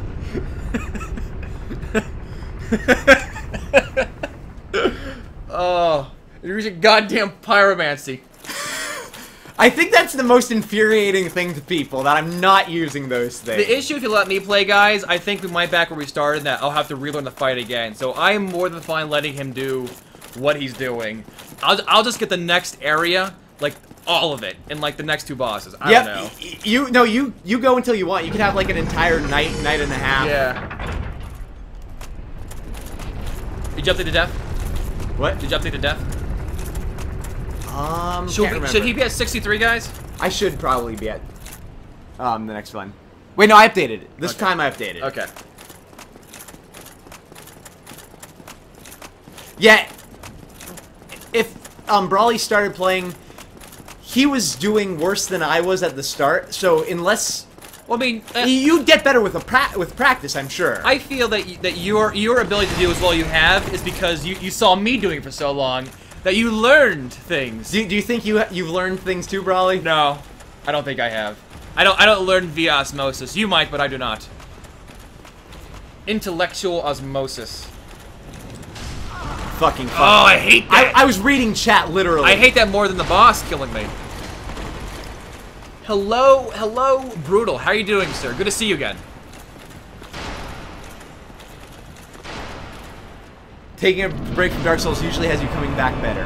Oh, you're using goddamn pyromancy. I think that's the most infuriating thing to people, that I'm not using those things. The issue, if you let me play, guys, I think we might back where we started, that I'll have to relearn the fight again. So I am more than fine letting him do what he's doing. I'll just get the next area, like all of it, in like the next 2 bosses. I don't know. You go until you want. You can have like an entire night and a half. Yeah. Did you update to death? What? Did you update to death? Should he be at 63, guys? I should probably be at the next one. Wait, no, I updated it. This time I updated it. Okay. Yeah. If Brawly started playing, he was doing worse than I was at the start. So unless, well, I mean, you'd get better with practice, I'm sure. I feel that your ability to do as well you have is because you saw me doing it for so long that you learned things. Do you think you've learned things too, Brawly? No, I don't think I have. I don't learn via osmosis. You might, but I do not. Intellectual osmosis. Fucking fuck. Oh, I hate that. I was reading chat literally. I hate that more than the boss killing me. Hello, Brutal. How are you doing, sir? Good to see you again. Taking a break from Dark Souls usually has you coming back better.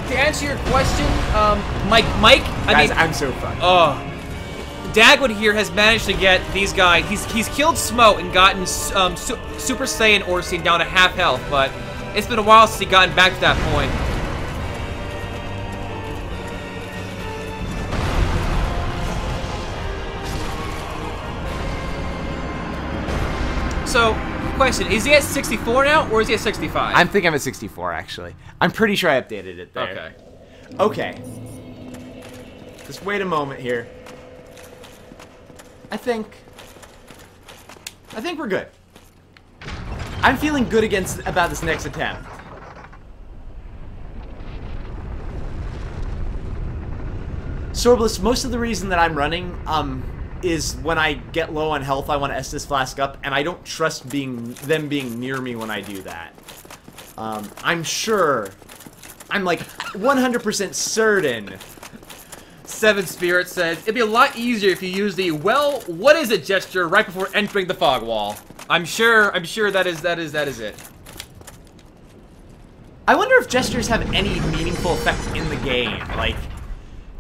To answer your question, Mike, Guys, I'm so fucked. Dagwood here has managed to get these guys. He's killed Smoke and gotten Super Saiyan Ornstein down to half health, but it's been a while since he gotten back to that point. So, question, is he at 64 now, or is he at 65? I think I'm at 64, actually. I'm pretty sure I updated it there. Okay. Okay. Just wait a moment here. I think we're good. I'm feeling good about this next attempt. Sorbless, most of the reason that I'm running, is when I get low on health, I want to Estus Flask up, and I don't trust them being near me when I do that. I'm sure, I'm like 100% certain. Seven Spirit says, it'd be a lot easier if you use the, well, what is it gesture right before entering the fog wall. I'm sure that is it. I wonder if gestures have any meaningful effect in the game. Like,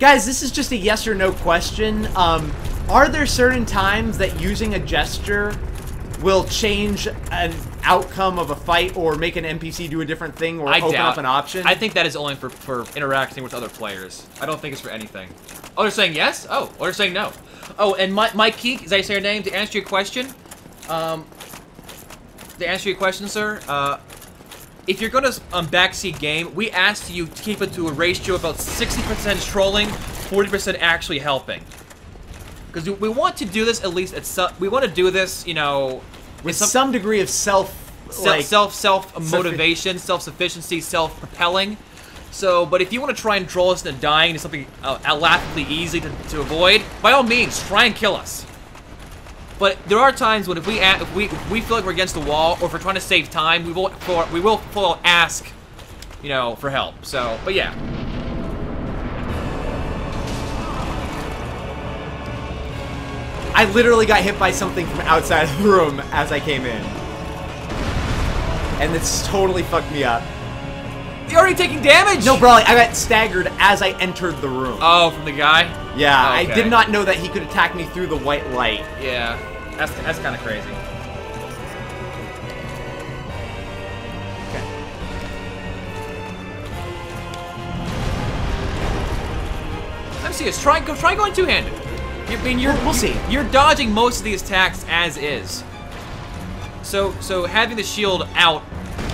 guys, this is just a yes or no question. Are there certain times that using a gesture will change an outcome of a fight or make an NPC do a different thing or open up an option? I think that is only for interacting with other players. I don't think it's for anything. Oh, they're saying yes? Oh, or they're saying no. Oh, and Mike Keek, is that say your name? To answer your question, sir, if you're going to backseat game, we asked you to keep it to a ratio of about 60% trolling, 40% actually helping. Because we want to do this at least at some. We want to do this, you know, with some degree of self motivation, self-sufficiency, self-propelling. So, but if you want to try and troll us into dying into something laughably easy to avoid, by all means, try and kill us. But there are times when if we feel like we're against the wall, or if we're trying to save time, we will ask, you know, for help. So, but yeah. I literally got hit by something from outside of the room as I came in. And it's totally fucked me up. You're already taking damage? No, Brawly, I got staggered as I entered the room. Oh, from the guy? Yeah, Oh, okay. I did not know that he could attack me through the white light. Yeah, that's kind of crazy. Okay. I'm serious. Try going two-handed. I mean, we'll see. You're dodging most of these attacks as is. So having the shield out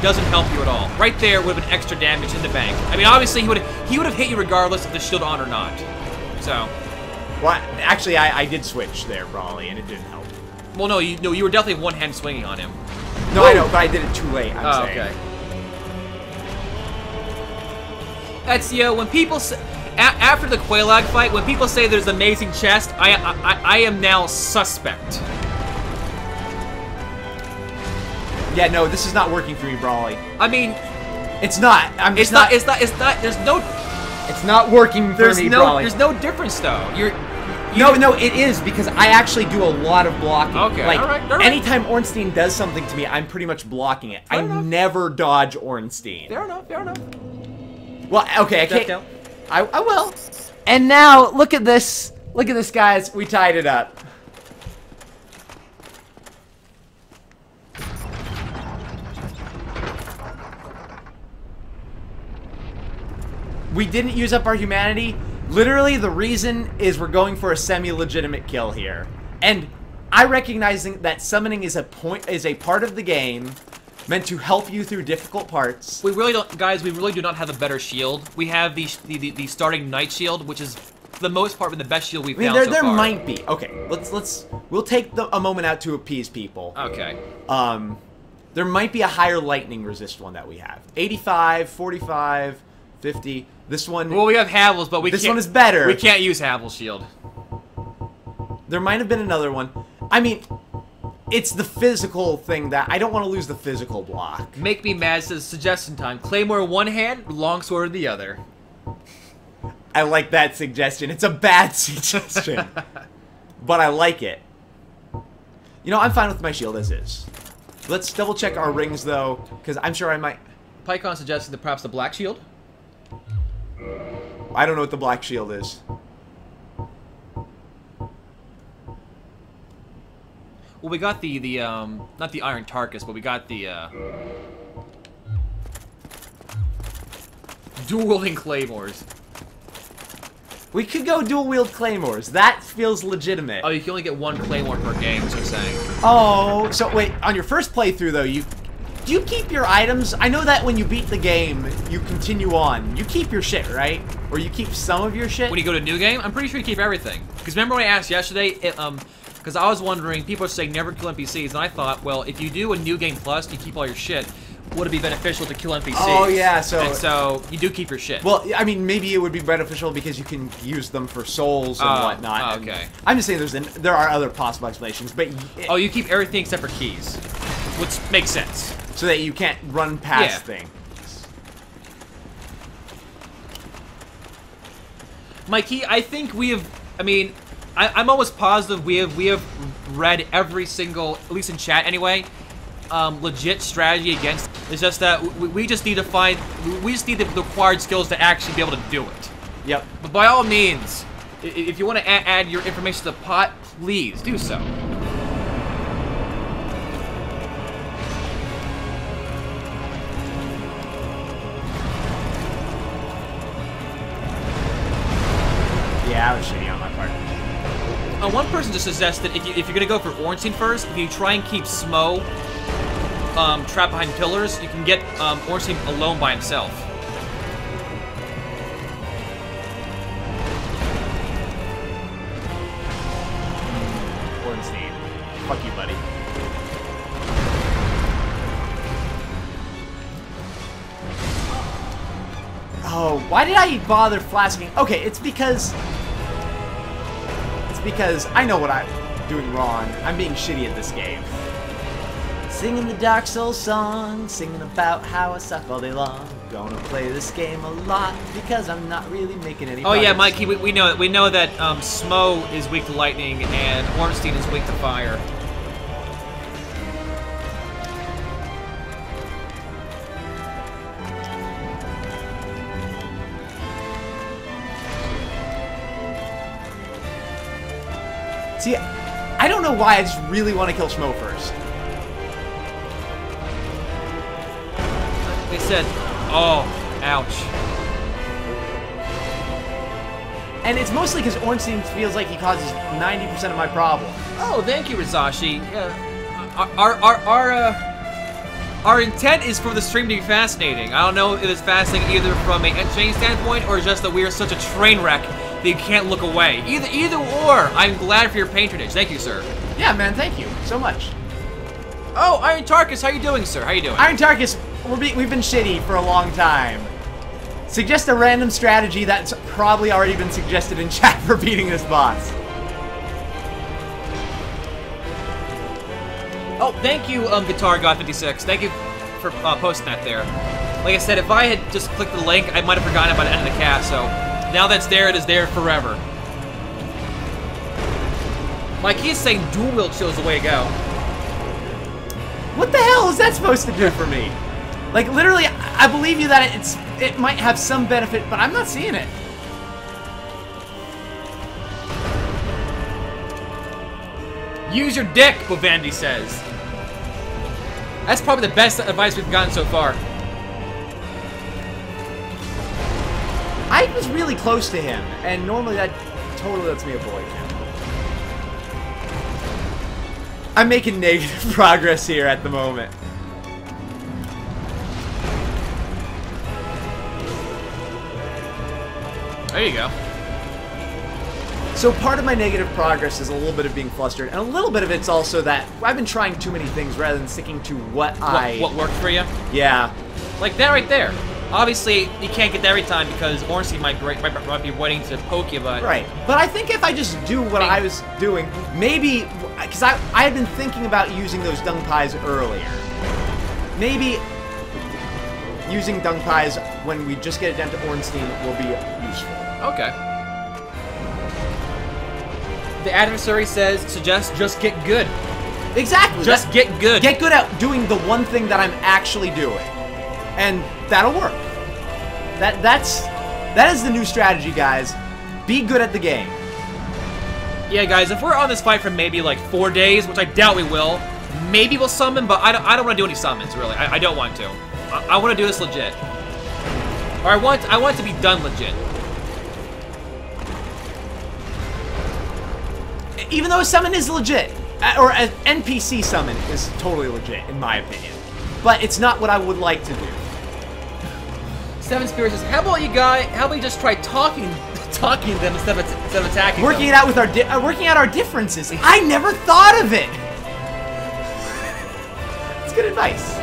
doesn't help you at all. Right there would have been extra damage in the bank. I mean, obviously he would have hit you regardless of the shield on or not. So. Well, actually, I did switch there, Brawly, and it didn't help. Well, no, you were definitely one-hand swinging on him. No, I know, but I did it too late. I'm saying. Okay. That's when people say. After the Quelaag fight, when people say there's amazing chest, I am now suspect. Yeah, no, this is not working for me, Brawly. I mean, it's not. It's not. There's no. It's not working for me, Brawly. There's no difference though. No, it is because I actually do a lot of blocking. Okay, like, all right. Anytime Ornstein does something to me, I'm pretty much blocking it. Fair enough. Never dodge Ornstein. Fair enough. Well, okay, I can't. I will. And now, look at this. Look at this, guys. We tied it up. We didn't use up our humanity. Literally, the reason is we're going for a semi-legitimate kill here. And I recognizing that summoning is a part of the game meant to help you through difficult parts. We really don't, guys. We really do not have a better shield. We have the starting Knight shield, which is for the most part been the best shield we've found so far. There might be. Okay, we'll take a moment out to appease people. Okay. There might be a higher lightning resist one that we have. 85, 45, 50. This one. Well, we have Havel's, but this one is better. We can't use Havel's shield. There might have been another one. I mean, it's the physical thing that I don't want to lose the physical block. Make me mad says suggestion time. Claymore one hand, longsword the other. I like that suggestion. It's a bad suggestion. But I like it. You know, I'm fine with my shield as is. Let's double check our rings though, because I'm sure I might. PyCon suggesting that perhaps the black shield. I don't know what the black shield is. Well, we got the not the Iron Tarkus, but we got the dual-wielding claymores. We could go dual-wield claymores. That feels legitimate. Oh, you can only get one claymore per game, is what I'm saying. Oh, so wait, on your first playthrough though, do you keep your items? I know that when you beat the game, you continue on. You keep your shit, right? Or you keep some of your shit? When you go to a new game, I'm pretty sure you keep everything. Because remember when I asked yesterday, because I was wondering, people are saying never kill NPCs, and I thought, well, if you do a new game plus, you keep all your shit, would it be beneficial to kill NPCs? Oh, yeah, so... And so, you do keep your shit. Well, I mean, maybe it would be beneficial because you can use them for souls and whatnot. Oh, okay. And I'm just saying there are other possible explanations, but... Oh, you keep everything except for keys. Which makes sense. So that you can't run past things. Mikey, I think we have... I mean, I'm almost positive we have read every single, at least in chat anyway, legit strategy against. It's just that we just need to find, we just need the required skills to actually be able to do it. Yep. But by all means, if you want to add your information to the pot, please do so. Yeah, I was shitty on my part. One person just suggested if you're gonna go for Ornstein first, if you try and keep Smo trapped behind pillars, you can get Ornstein alone by himself. Ornstein. Fuck you, buddy. Oh, why did I bother flasking? Okay, it's because I know what I'm doing wrong. I'm being shitty at this game. Singing the Dark Souls song, singing about how I suck all day long. Gonna play this game a lot because I'm not really making any progress. Oh yeah, Mikey, we know that Smo is weak to lightning and Ornstein is weak to fire. See, I don't know why I just really want to kill Smo first. They said, oh, ouch. And it's mostly because Ornstein feels like he causes 90% of my problem. Oh, thank you, Rizashi. Our intent is for the stream to be fascinating. I don't know if it's fascinating either from an entertaining standpoint or just that we are such a train wreck that you can't look away. Either or, I'm glad for your patronage. Thank you, sir. Yeah, man, thank you so much. Oh, Iron Tarkus, how you doing, sir? How you doing? Iron Tarkus, we've been shitty for a long time. Suggest a random strategy that's probably already been suggested in chat for beating this boss. Oh, thank you, Guitar God 56. Thank you for posting that there. Like I said, if I had just clicked the link, I might have forgotten about the end of the cast, so now that's there, it is there forever. Mikey is saying dual wield chill is the way to go. What the hell is that supposed to do for me? Like, literally, I believe you that it might have some benefit, but I'm not seeing it. Use your dick, Bovandi says. That's probably the best advice we've gotten so far. I was really close to him, and normally that totally lets me avoid him. I'm making negative progress here at the moment. There you go. So part of my negative progress is a little bit of being flustered, and a little bit of it's also that I've been trying too many things rather than sticking to what worked for you? Yeah. Like that right there. Obviously, you can't get that every time because Ornstein might be waiting to poke you, but... Right. But I think if I just do what I was doing, maybe... Because I had been thinking about using those dung pies earlier. Maybe using dung pies when we just get it down to Ornstein will be useful. Okay. The adversary suggests just get good. Exactly. Just get good. Get good at doing the one thing that I'm actually doing. And that'll work. That is the new strategy, guys. Be good at the game. Yeah, guys, if we're on this fight for maybe like 4 days, which I doubt we will, maybe we'll summon, but I don't want to do any summons, really. I don't want to. I want to do this legit. Or I want it to be done legit. Even though a summon is legit, or an NPC summon is totally legit, in my opinion. But it's not what I would like to do. Seven Spirits says, how about you just try talking to them instead of attacking working them? It out with our working out our differences. I never thought of it. It's good advice.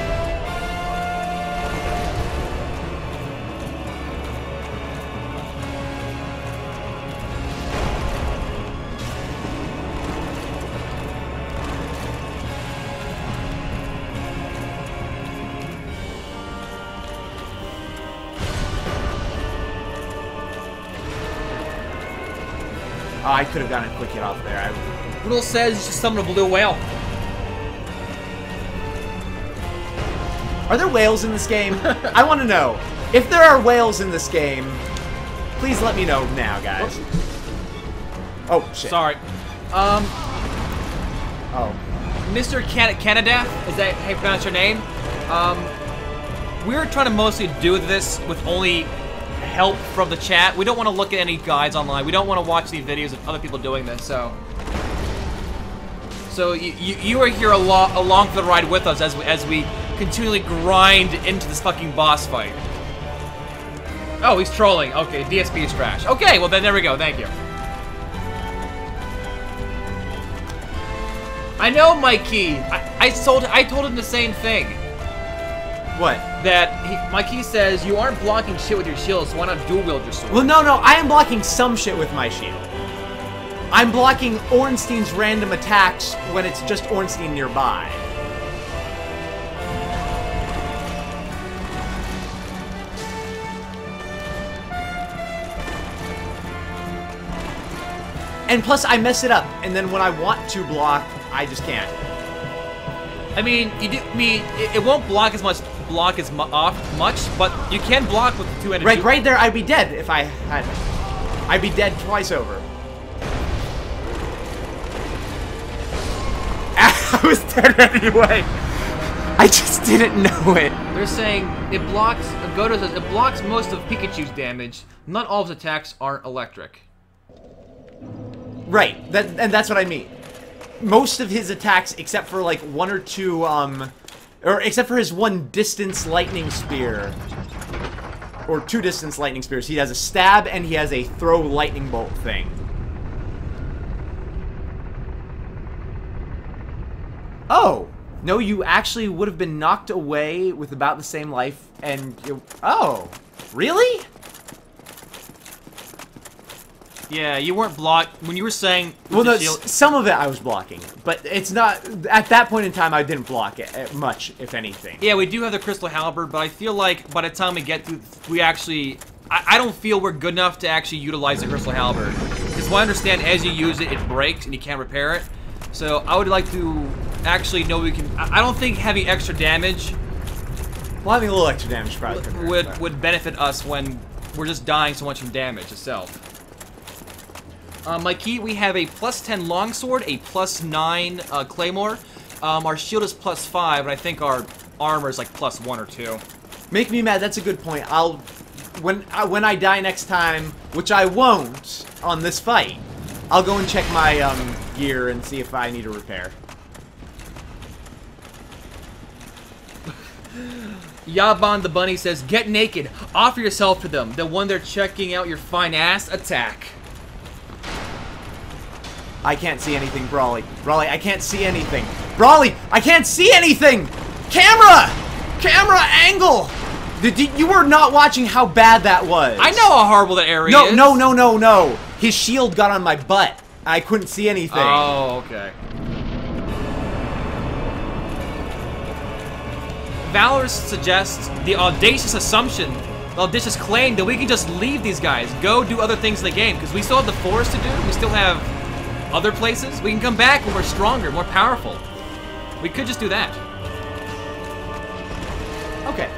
Oh, I could have gotten a quick hit off there. Riddle says you should summon a blue whale. Are there whales in this game? I want to know. If there are whales in this game, please let me know now, guys. Oh, shit. Sorry. Oh. Mr. Canada, is that how you pronounce your name? We're trying to mostly do this with only help from the chat. We don't want to look at any guides online. We don't want to watch any videos of other people doing this, so you are here along for the ride with us as we continually grind into this fucking boss fight. Oh, he's trolling. Okay, DSP is trash. Okay, well then there we go. Thank you. I know, Mikey. I told him the same thing. What? That Mikey says you aren't blocking shit with your shield, so why not dual wield your sword? Well, no, I am blocking some shit with my shield. I'm blocking Ornstein's random attacks when it's just Ornstein nearby. And plus, I mess it up, and then when I want to block, I just can't. I mean, it won't block as much. But you can block with the two-handed. Right there, I'd be dead if I had. I'd be dead twice over. I was dead anyway. I just didn't know it. They're saying it blocks. Goto says it blocks most of Pikachu's damage. Not all of his attacks aren't electric. Right, and that's what I mean. Most of his attacks, except for like one or two, or except for his one distance lightning spear, or two distance lightning spears, he has a stab and he has a throw lightning bolt thing. Oh, no, you actually would have been knocked away with about the same life, and you, oh, really? Yeah, you weren't blocked when you were saying. Well, no, some of it I was blocking, but it's not. At that point in time, I didn't block it much, if anything. Yeah, we do have the Crystal Halberd, but I feel like by the time we get through, we actually. I don't feel we're good enough to actually utilize the Crystal Halberd. Because what I understand, as you use it, it breaks and you can't repair it. So I would like to actually know we can. I don't think having extra damage. Well, having a little extra damage probably would benefit us when we're just dying so much from damage itself. Mikey, we have a +10 longsword, a +9 claymore. Our shield is +5, and I think our armor is like +1 or 2. Make me mad. That's a good point. When I die next time, which I won't on this fight, I'll go and check my gear and see if I need a repair. Yaban the Bunny says, get naked, offer yourself to them. Then when they're checking out your fine ass, attack. I can't see anything, Brawly. Brawly, I can't see anything. Brawly, I can't see anything! Camera! Camera angle! You were not watching how bad that was. I know how horrible that area is. No. His shield got on my butt. I couldn't see anything. Oh, okay. Valor suggests the audacious assumption, the audacious claim that we can just leave these guys, go do other things in the game, because we still have the forest to do, we still have other places. We can come back when we're stronger, more powerful. We could just do that. Okay.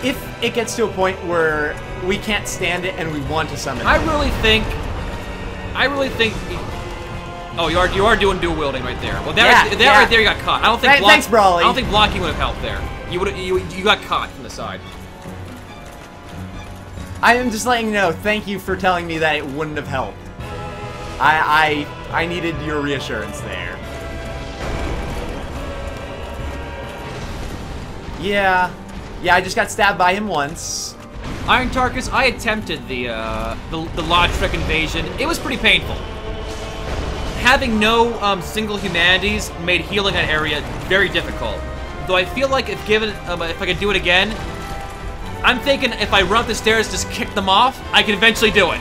If it gets to a point where we can't stand it and we want to summon I really think Oh, you are doing dual wielding right there. Well, that right there you got caught. I don't think Thanks, Brawly. I don't think blocking would have helped there. You got caught from the side. I am just letting you know. Thank you for telling me that it wouldn't have helped. I needed your reassurance there. Yeah, I just got stabbed by him once. Iron Tarkus, I attempted the Law Trick invasion. It was pretty painful. Having no single humanities made healing that area very difficult. Though I feel like if I could do it again, I'm thinking if I run up the stairs, just kick them off, I can eventually do it.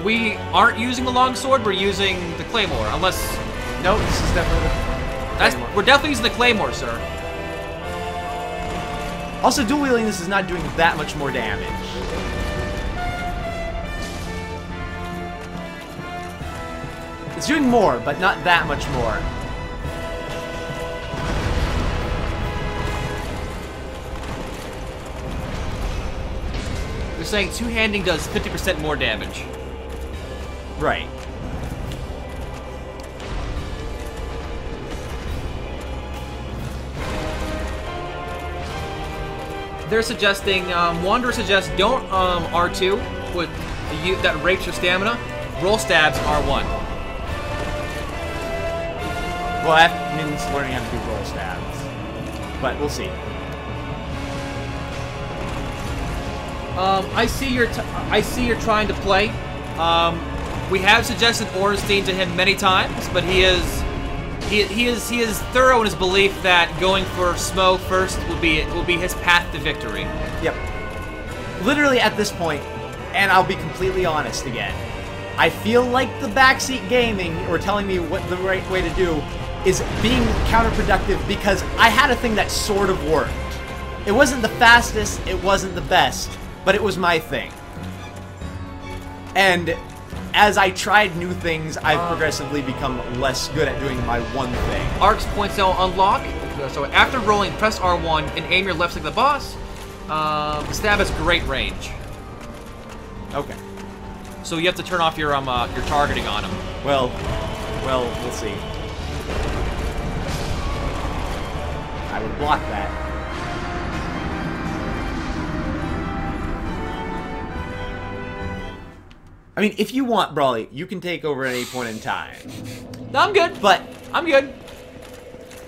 We aren't using the longsword, we're using the claymore, unless... No, this is definitely the claymore. We're definitely using the claymore, sir. Also, dual wielding this is not doing that much more damage. It's doing more, but not that much more. They're saying two-handing does 50% more damage. Right. They're suggesting, Wanderer suggests don't R2 with that rapes your stamina. Roll stabs R1. Well, that means learning how to do roll stabs. But we'll see. I see you're trying to play. We have suggested Ornstein to him many times, but he is thorough in his belief that going for Smo first will be his path to victory. Yep. Literally at this point, and I'll be completely honest again, I feel like the backseat gaming, or telling me what the right way to do, is being counterproductive because I had a thing that sort of worked. It wasn't the fastest, it wasn't the best, but it was my thing. And as I tried new things, I've progressively become less good at doing my one thing. Arcs points out unlock. So after rolling, press R1 and aim your left stick at the boss. Stab has great range. Okay. So you have to turn off your targeting on him. Well, we'll see. I would block that. I mean, if you want, Brawly, you can take over at any point in time. No, I'm good. But I'm good.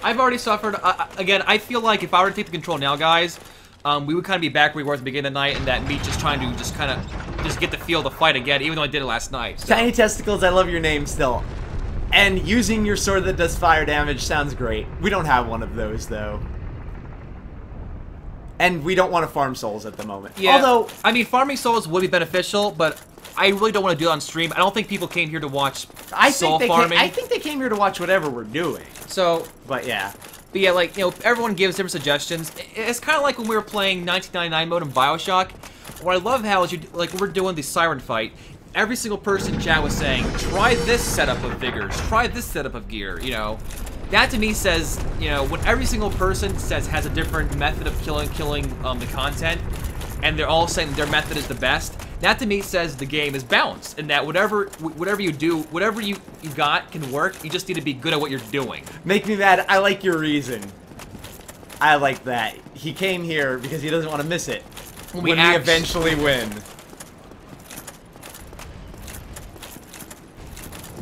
I've already suffered. Again, I feel like if I were to take the control now, guys, we would kind of be back where we were at the beginning of the night, and that me just trying to just get the feel of the fight again, even though I did it last night. So. Tiny Testicles, I love your name still. And using your sword that does fire damage sounds great. We don't have one of those, though. And we don't want to farm souls at the moment. Yeah, although, I mean, farming souls would be beneficial, but I really don't want to do it on stream. I don't think people came here to watch soul farming. I think they came here to watch whatever we're doing. So, but yeah. But yeah, like, you know, everyone gives different suggestions. It's kind of like when we were playing 1999 mode in Bioshock. What I love how is like we're doing the siren fight. Every single person in chat was saying, try this setup of vigors, try this setup of gear, you know. That to me says, you know, when every single person has a different method of killing the content, and they're all saying their method is the best, that to me says the game is balanced, and that whatever you do, whatever you got can work, you just need to be good at what you're doing. Make me mad, I like your reason. I like that. He came here because he doesn't want to miss it. When we eventually win.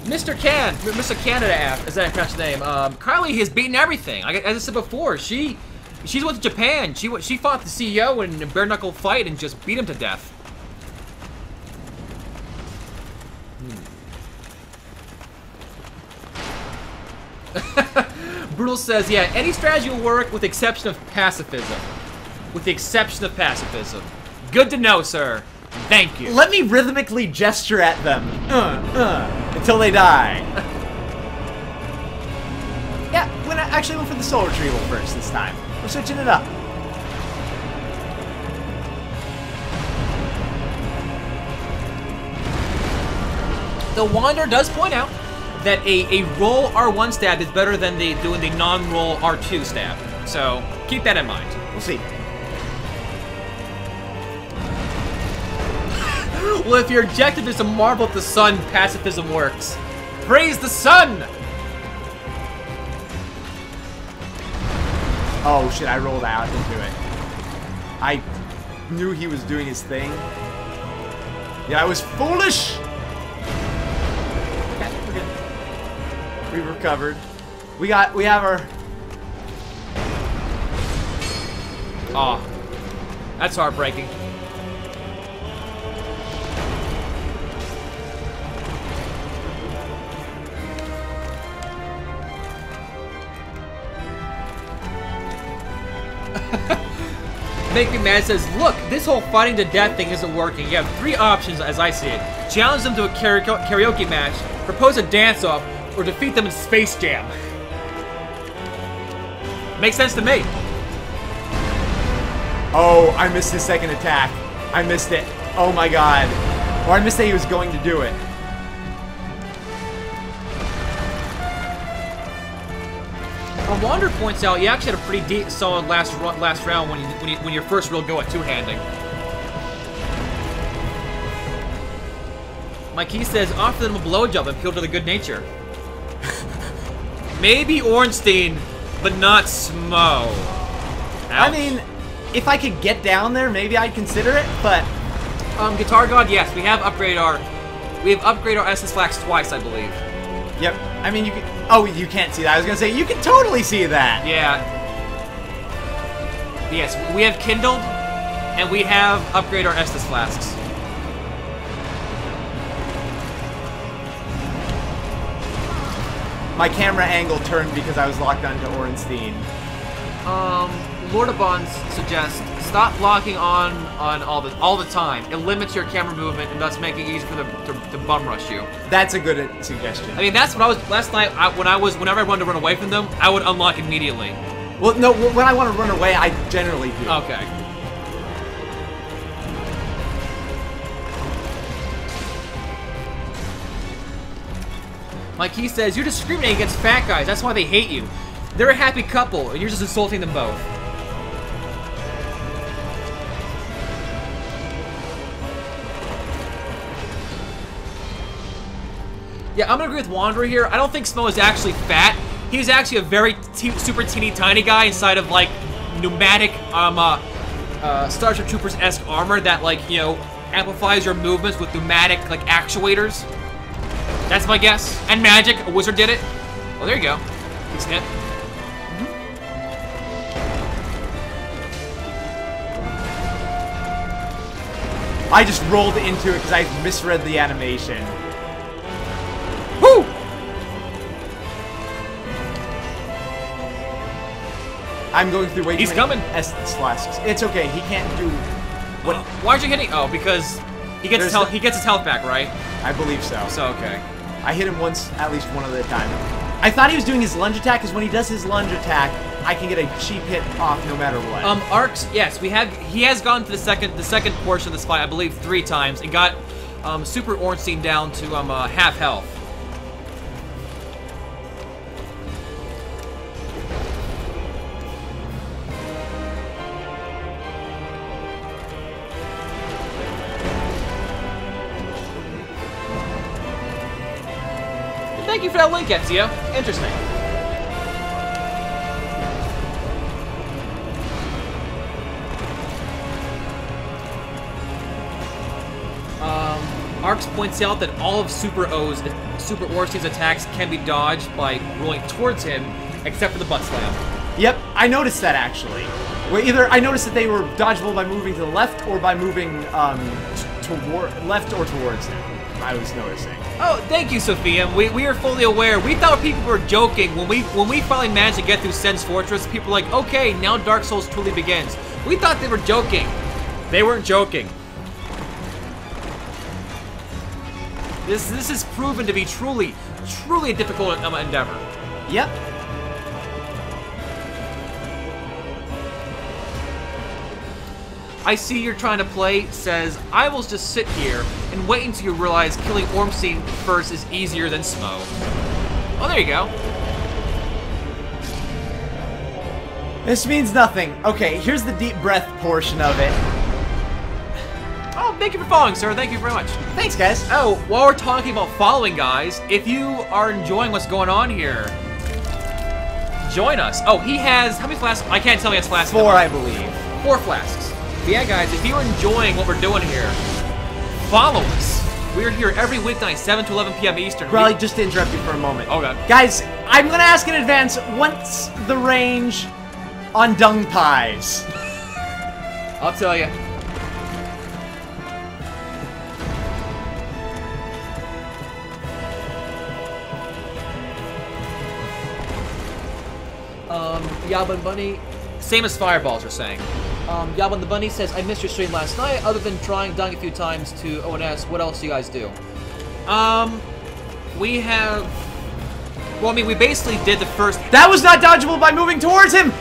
Mr. Canada asked, is that his name? Kylie has beaten everything. As I said before, she went to Japan. She fought the CEO in a bare knuckle fight and just beat him to death. Brutal says, yeah, any strategy will work with the exception of pacifism. With the exception of pacifism. Good to know, sir. Thank you. Let me rhythmically gesture at them. Until they die. Yeah, I actually went for the soul retrieval first this time. We're switching it up. The Wanderer does point out that a roll R1 stab is better than doing the non-roll R2 stab. So, Keep that in mind. We'll see. Well, if your objective is to marvel at the sun, pacifism works. Praise the sun! Oh shit, I rolled out into it. I knew he was doing his thing. Yeah, I was foolish! Okay, we're good. We recovered. We have our... Aw. That's heartbreaking. Make Me Mad says, look, this whole fighting to death thing isn't working. You have 3 options as I see it. Challenge them to a karaoke match, propose a dance-off, or defeat them in Space Jam. Makes sense to me. Oh, I missed his second attack. I missed it. Oh my god. Or I missed that he was going to do it. Wander points out you actually had a pretty solid last round when your first real go at two-handing. Mikey says, offer them a blowjob and appeal to the good nature. Maybe Ornstein, but not Smo. Ouch. I mean, if I could get down there, maybe I'd consider it, but... Guitar God, yes, we have upgraded our SS Flax twice, I believe. Yep. I mean, you can... Oh, you can't see that. I was gonna say, you can totally see that. Yeah. Yes, we have kindled, and we have upgraded our Estus flasks. My camera angle turned because I was locked onto Ornstein. Lord of Bonds suggests stop blocking on all the time. It limits your camera movement and thus making it easy for them to bum rush you. That's a good suggestion. I mean, that's what I was last night. Whenever I wanted to run away from them, I would unlock immediately. Well, no, when I want to run away, I generally do. Okay. Like he says, you're discriminating against fat guys. That's why they hate you. They're a happy couple, and you're just insulting them both. Yeah, I'm gonna agree with Wanderer here. I don't think Smo is actually fat. He's actually a very super teeny tiny guy inside of like pneumatic Starship Troopers-esque armor that like, you know, amplifies your movements with pneumatic like actuators. That's my guess. And magic. A wizard did it. Oh, there you go. Decent hit. I just rolled into it because I misread the animation. Woo! I'm going through way too He's many coming. Estus flasks. It's okay. He can't do what. Why aren't you hitting? Oh, because he gets his health back, right? I believe so. So okay. I hit him once, at least one other time. I thought he was doing his lunge attack, because when he does his lunge attack, I can get a cheap hit off no matter what. Arcs, yes, he has gone to the second portion of this fight, I believe 3 times, and got Super Ornstein down to half health. Thank you for that link, Ezio. Interesting. Arx points out that all of Super Orstein's attacks can be dodged by rolling towards him, except for the butt slam. Yep, I noticed that actually. Well, either I noticed that they were dodgeable by moving to the left or by moving left or towards him. I was noticing. Oh, thank you, Sophia. We are fully aware. We thought people were joking when we finally managed to get through Sen's Fortress. People were like, okay, now Dark Souls truly begins. We thought they were joking. They weren't joking. This has proven to be truly a difficult endeavor. Yep. I see you're trying to play, says, I will just sit here and wait until you realize killing Ornstein first is easier than Smo. Oh, there you go. This means nothing. Okay, here's the deep breath portion of it. Oh, thank you for following, sir. Thank you very much. Thanks, guys. Oh, while we're talking about following, guys, if you are enjoying what's going on here, join us. Oh, he has, how many flasks? I can't tell you it's flasks. 4, I believe. 4 flasks. But yeah, guys, if you're enjoying what we're doing here, follow us. We're here every weeknight, 7 to 11 p.m. Eastern. Raleigh, just to interrupt you for a moment. Okay. Guys, I'm going to ask in advance, what's the range on dung pies? I'll tell you. Yaban Bunny. Same as Fireballs are saying. Yaban the Bunny says, I missed your stream last night. Other than trying dying a few times to ONS, what else do you guys do? We have... Well, I mean, we basically did the first... That was not dodgeable by moving towards him!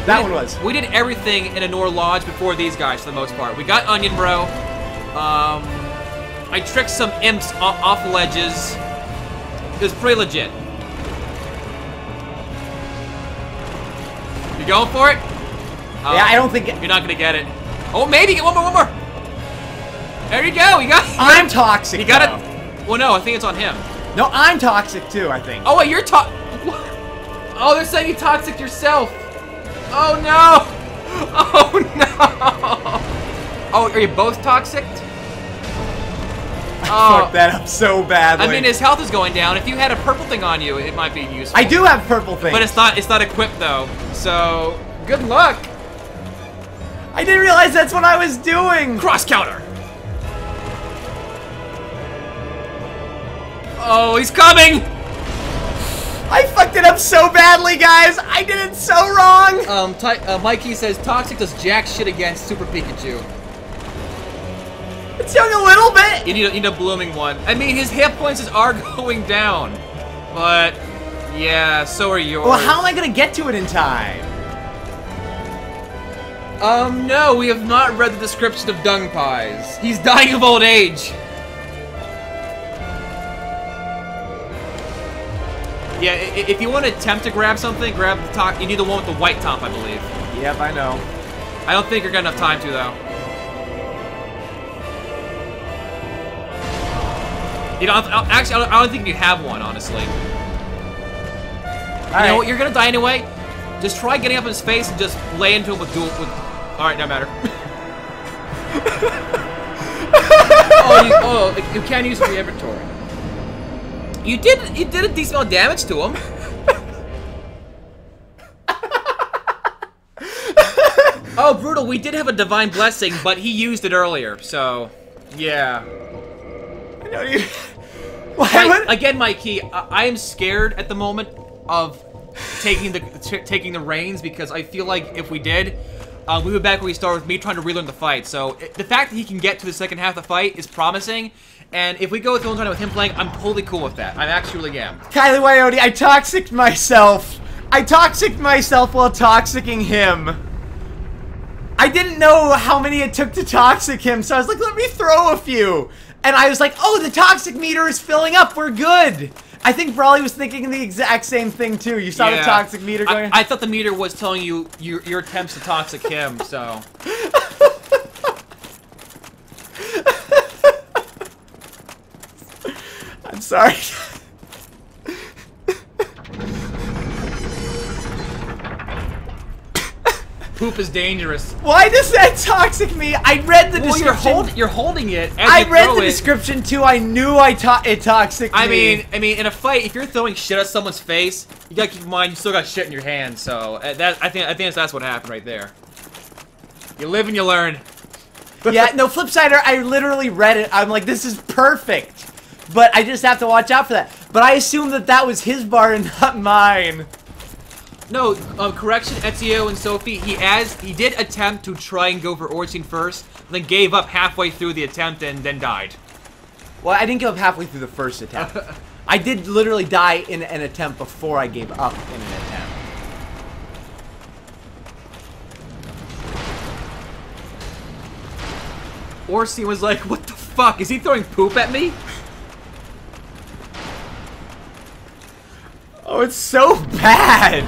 That one was. We did everything in a Nor Lodge before these guys, for the most part. We got Onion Bro. I tricked some imps off ledges. It was pretty legit. You going for it? Yeah, I don't think... You're not gonna get it. Oh, maybe! Get one more! There you go! You got it! I'm toxic, You got it? Well, no, I think it's on him. No, I'm toxic too, I think. Oh, wait, you're Oh, they're saying you toxic yourself! Oh, no! Oh, no! Oh, are you both toxic? I fucked that up so badly. I mean, his health is going down. If you had a purple thing on you, it might be useful. I do have purple things. But it's not equipped, though. So, good luck! I didn't realize that's what I was doing! Cross counter! Oh, he's coming! I fucked it up so badly, guys! I did it so wrong! Mikey says, Toxic does jack shit against Super Pikachu. It's doing a little bit! You need a blooming one. I mean, his hit points are going down. But, yeah, so are yours. Well, how am I gonna get to it in time? No, we have not read the description of dung pies. He's dying of old age. Yeah, if you want to attempt to grab something, grab the top. You need the one with the white top, I believe. Yep, I know. I don't think you're got enough time to, though. You know, actually, I don't think you have one, honestly. You know what? You're gonna die anyway. Just try getting up in his face and just lay into him with dual. All right, no matter. You can't use the inventory. You did a decent amount of damage to him. Oh, brutal! We did have a divine blessing, but he used it earlier, so yeah. I know you. Again, Mikey, I am scared at the moment of taking the reins because I feel like if we did, we would back where we started with me trying to relearn the fight. So the fact that he can get to the second half of the fight is promising. And if we go with the one time with him playing, I'm totally cool with that. I actually am. Kylie Wyote, I toxiced myself. I toxiced myself while toxicking him. I didn't know how many it took to toxic him, so I was like, let me throw a few. And I was like, oh, the toxic meter is filling up. We're good. I think Brawley was thinking the exact same thing, too. You saw the toxic meter going... I thought the meter was telling you your attempts to toxic him, so... I'm sorry. Poop is dangerous. Why does that toxic me? I read the description. Well, you're holding it. I read the description too. I knew it toxic me. I mean, in a fight, if you're throwing shit at someone's face, you gotta keep in mind you still got shit in your hand. So I think that's what happened right there. You live and you learn. Yeah. No, Flipsider. I literally read it. I'm like, this is perfect. But I just have to watch out for that. But I assumed that was his bar and not mine. No, correction, Ezio and Sophie, he did attempt to try and go for Ornstein first, then gave up halfway through the attempt and then died. Well, I didn't give up halfway through the first attempt. I did literally die in an attempt before I gave up in an attempt. Ornstein was like, what the fuck? Is he throwing poop at me? Oh, it's so bad!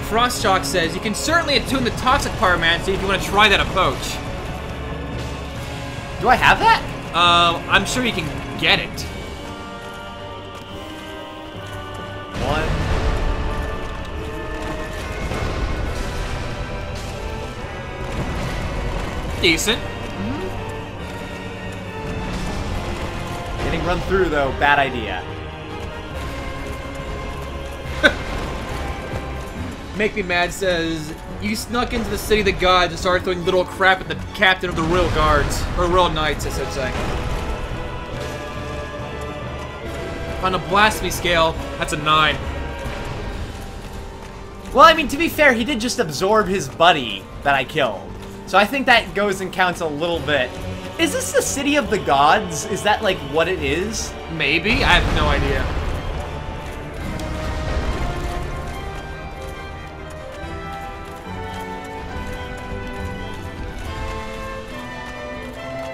Frostshock says, you can certainly attune the toxic pyromancy if you want to try that approach. Do I have that? I'm sure you can get it. 1. Decent. Getting run through, though, bad idea. Make Me Mad says, you snuck into the city of the gods and started throwing little crap at the captain of the Royal Guards. Or Royal Knights, I should say. On a blasphemy scale, that's a 9. Well, I mean, to be fair, he did just absorb his buddy that I killed. So I think that goes and counts a little bit. Is this the city of the gods? Is that, like, what it is? Maybe? I have no idea.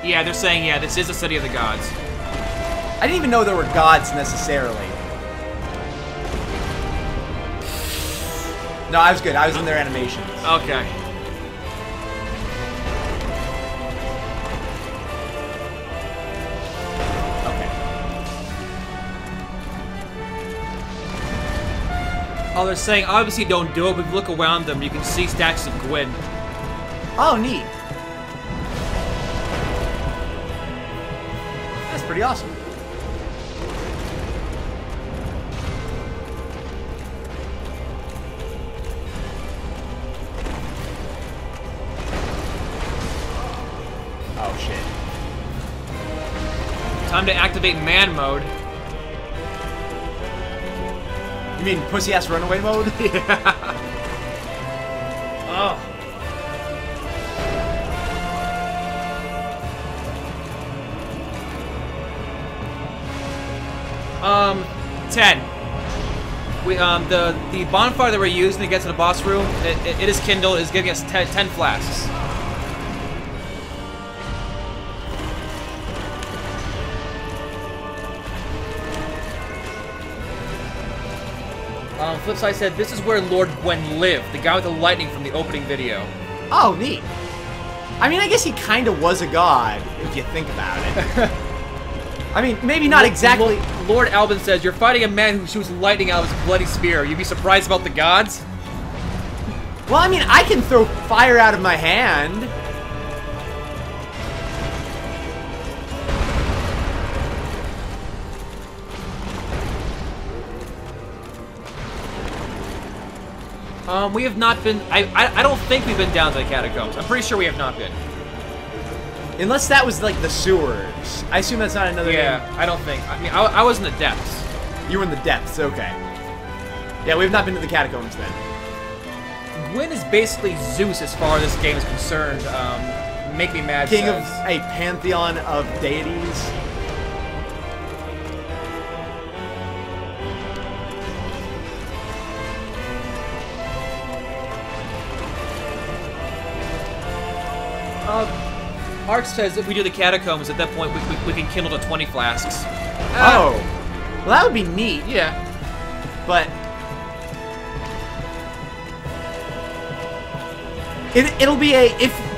Yeah, they're saying, yeah, this is the city of the gods. I didn't even know there were gods necessarily. No, I was good. I was in their animations. Okay. Oh, they're saying, obviously don't do it, but if you look around them, you can see statues of Gwyn. Oh, neat. That's pretty awesome. Oh, shit. Time to activate man mode. You mean pussy-ass runaway mode? Yeah. Oh. 10. We the bonfire that we're using to get to the boss room, it is kindled. It's giving us 10 flasks. Flipside said, this is where Lord Gwyn lived, the guy with the lightning from the opening video. Oh, neat. I mean, I guess he kind of was a god, if you think about it. I mean, maybe not exactly. Lord Albin says, you're fighting a man who shoots lightning out of his bloody spear. You'd be surprised about the gods? Well, I mean, I can throw fire out of my hand. We have not been. I don't think we've been down to the catacombs. I'm pretty sure we have not been. Unless that was like the sewers. I assume that's not another name. Yeah, I don't think. I mean, I was in the depths. You were in the depths, okay. Yeah, we have not been to the catacombs then. Gwyn is basically Zeus as far as this game is concerned. Make Me Mad King says. of a pantheon of deities. Ark says if we do the catacombs, at that point we can kindle to 20 flasks. Oh. Well, that would be neat. Yeah. But it'll be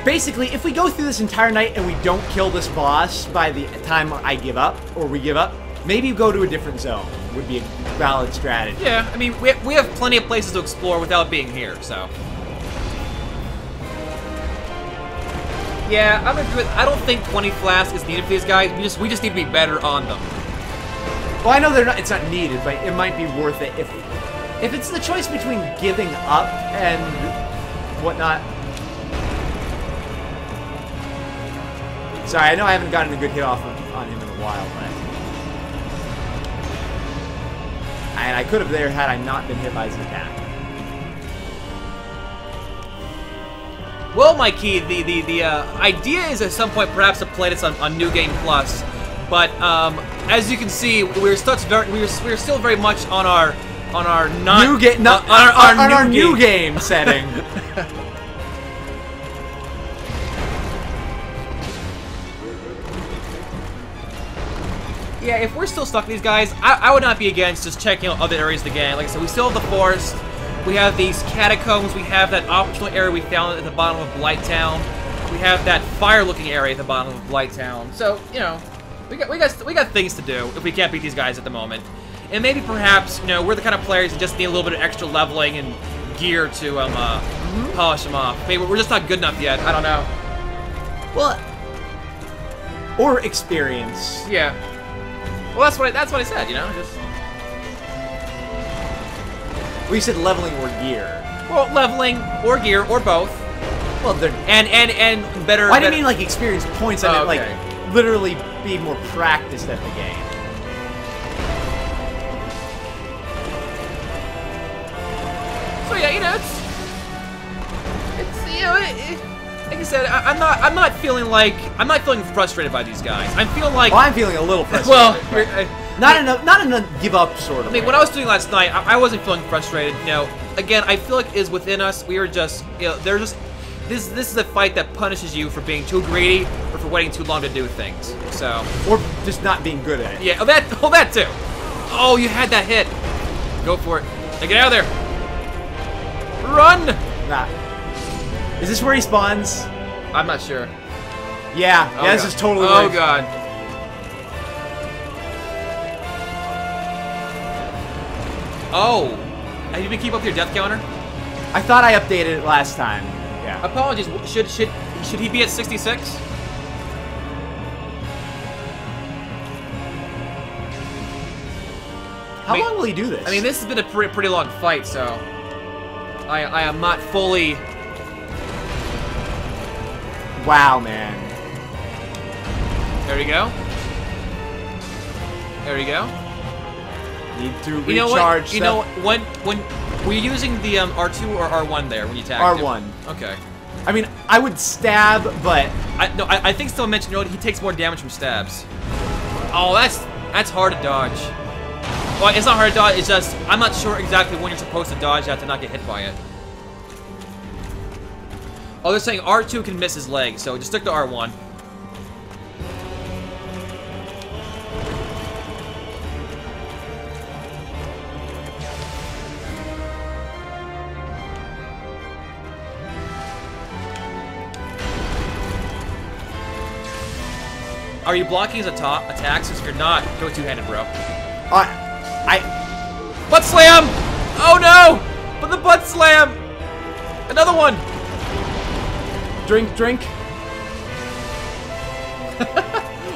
basically if we go through this entire night and we don't kill this boss by the time I give up or we give up, maybe go to a different zone would be a valid strategy. Yeah, I mean we have plenty of places to explore without being here, so. Yeah, I'm agree with. I don't think 20 flasks is needed for these guys. We just need to be better on them. Well, I know they're not. It's not needed, but it might be worth it if it's the choice between giving up and whatnot. Sorry, I know I haven't gotten a good hit off on him in a while, but and I could have there had I not been hit by his attack. Well, Mikey, the idea is at some point perhaps to play this on New Game Plus, but as you can see, we're still very much on our new game setting. Yeah, if we're still stuck with these guys, I would not be against just checking out other areas of the game. Like I said, we still have the forest. We have these catacombs. We have that optional area we found at the bottom of Blighttown. We have that fire-looking area at the bottom of Blighttown. So, you know, we got things to do if we can't beat these guys at the moment. And maybe perhaps, you know, we're the kind of players that just need a little bit of extra leveling and gear to polish them off. Maybe we're just not good enough yet. I don't know. Well, or experience. Yeah. Well, that's what I said. You know, just. Well, you said leveling or gear. Well, leveling or gear or both. Well, they're and better. Well, I didn't mean like experience points. I meant okay. like literally be more practiced at the game. So yeah, you know, it's you know, like I said, I'm not feeling frustrated by these guys. I'm feeling like. Well, I'm feeling a little frustrated. Well, not in a give up sort of. I mean, way. what I was doing last night, I wasn't feeling frustrated. You know, again, I feel like it is within us. We are just, you know, they're just. This is a fight that punishes you for being too greedy or for waiting too long to do things. So. Or just not being good at it. Yeah. Oh, that too. Oh, you had that hit. Go for it. Now get out of there. Run. Nah. Is this where he spawns? I'm not sure. Yeah. Oh, yeah. This God. is totally. Oh where God. Oh. Have you been keep up your death counter? I thought I updated it last time. Yeah. Apologies. Should he be at 66? How long will he do this? I mean, this has been a pretty long fight, so I am not fully. Wow, man. There we go. There we go. Need to recharge. You know what? Stuff. You know when were you using the R2 or R1 there when you tagged R1. him? Okay. I mean, I would stab, but I think still mentioned, you know, he takes more damage from stabs. Oh, that's hard to dodge. Well, it's not hard to dodge. It's just I'm not sure exactly when you're supposed to dodge that to not get hit by it. Oh, they're saying R2 can miss his leg, so just stick to R1. Are you blocking his attacks? If you're not, go two-handed, bro. Butt slam! Oh no! But the butt slam! Another one! Drink.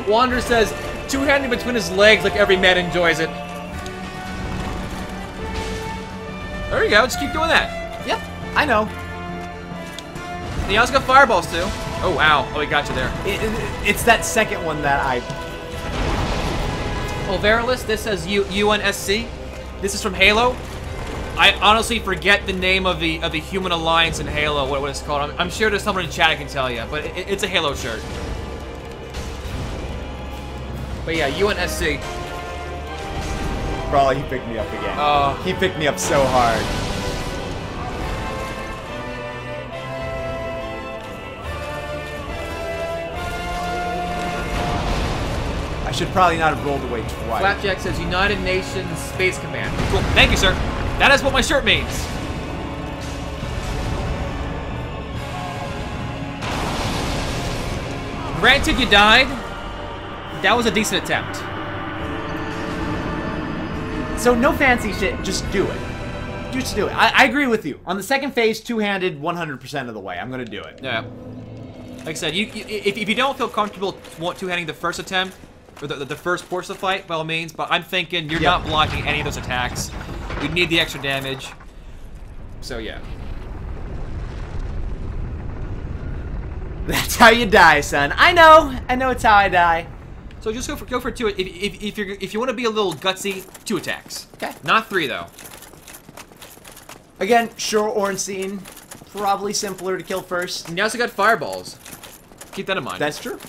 Wander says, two-handed between his legs like every man enjoys it. There you go, just keep doing that. Yep, I know. And he also got fireballs too. Oh wow, oh he got you there. It's that second one that I... Oh, Verilis, this says UNSC. This is from Halo. I honestly forget the name of the Human Alliance in Halo, what it's called. I'm sure there's someone in chat I can tell you, but it's a Halo shirt. But yeah, UNSC. Bro, he picked me up again. Oh. He picked me up so hard. I should probably not have rolled away twice. Flapjack says United Nations Space Command. Cool. Thank you, sir. That is what my shirt means. Granted, you died. That was a decent attempt. So no fancy shit, just do it. Just do it. I agree with you. On the second phase, two-handed 100% of the way. I'm gonna do it. Yeah. Like I said, if you don't feel comfortable two-handing the first attempt, or the first portion of the fight, by all means, but I'm thinking you're not blocking any of those attacks. We need the extra damage. So yeah. That's how you die, son. I know it's how I die. So just go for two. If you want to be a little gutsy, 2 attacks. Okay. Not 3 though. Again, sure, Ornstein, probably simpler to kill first. And you also got fireballs. Keep that in mind. That's true.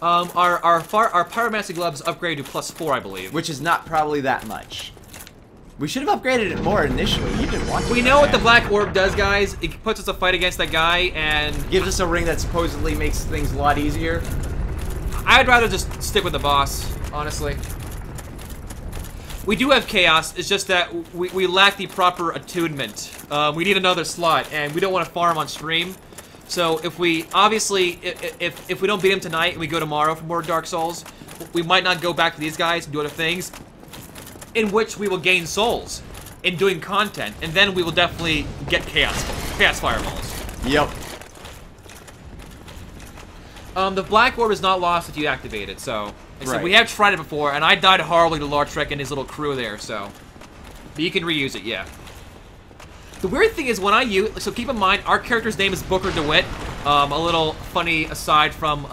Our pyromancy gloves upgrade to +4, I believe. Which is not probably that much. We should have upgraded it more initially. You didn't want to. We know what the black orb does, guys. It puts us a fight against that guy and gives us a ring that supposedly makes things a lot easier. I'd rather just stick with the boss, honestly. We do have chaos. It's just that we lack the proper attunement. We need another slot, and we don't want to farm on stream. So if we obviously if we don't beat him tonight and we go tomorrow for more Dark Souls, we might not go back to these guys and do other things, in which we will gain souls in doing content, and then we will definitely get chaos fireballs. Yep. The black orb is not lost if you activate it, so. So right. we have tried it before, and I died horribly to Lord Trek and his little crew there, so. But you can reuse it, yeah. The weird thing is when I use, so keep in mind, our character's name is Booker DeWitt. A little funny aside from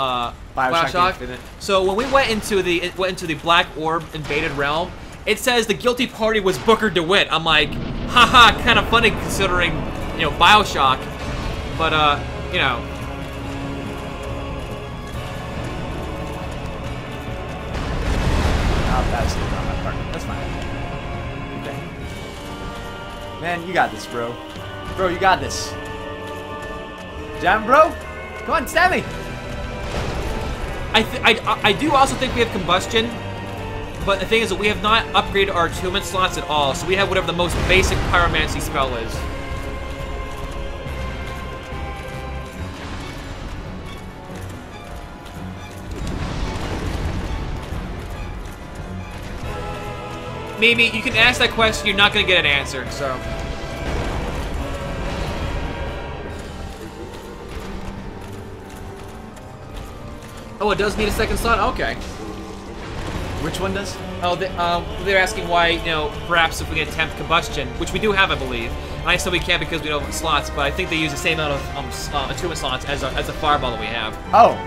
Bioshock. So when we went into the Black Orb invaded realm, it says the guilty party was Booker DeWitt. I'm like, haha, kind of funny considering, you know, Bioshock. But you know. That's not my part. That's fine. Okay. Man, you got this, bro. Bro, you got this. Jam, bro. Come on, stab me. I do also think we have combustion, but the thing is that we have not upgraded our attunement slots at all, so we have whatever the most basic pyromancy spell is. Mimi, you can ask that question, you're not going to get an answer, so. Oh, it does need a second slot? Okay. Which one does? Oh, they're asking why, you know, perhaps if we can attempt combustion, which we do have, I believe. And I said we can't because we don't have slots, but I think they use the same amount of attunement slots as a fireball that we have. Oh.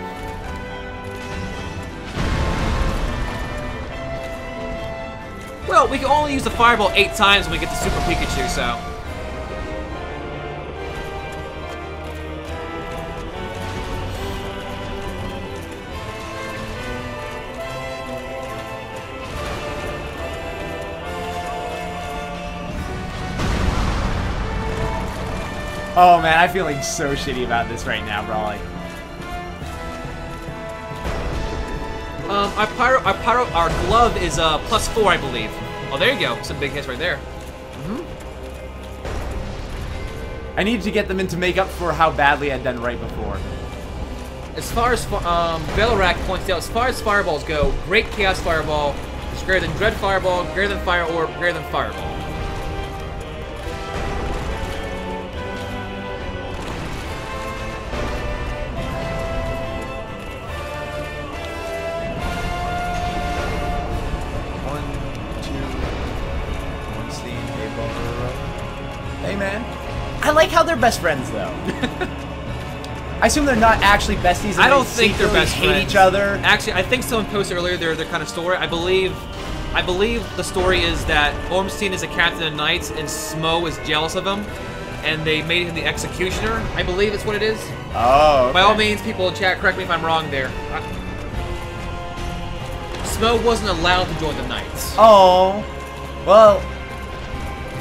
Well, we can only use the fireball 8 times when we get the Super Pikachu, so. Oh man, I'm feeling so shitty about this right now, bro. Like, our glove is +4, I believe. Oh, there you go. Some big hits right there. I need to get them in to make up for how badly I'd done right before. As far as Velarak points out, as far as fireballs go, Great Chaos Fireball is greater than Dread Fireball, greater than Fire Orb, greater than Fireball. Hey man, I like how they're best friends though. I assume they're not actually besties. I don't think they're best hate friends. each other. Actually, I think someone posted earlier their kind of story. I believe the story is that Ormstein is a captain of knights and Smo is jealous of him, and they made him the executioner. I believe it's what it is. Oh. Okay. By all means, people in chat, correct me if I'm wrong there. Smo wasn't allowed to join the knights. Oh. Well.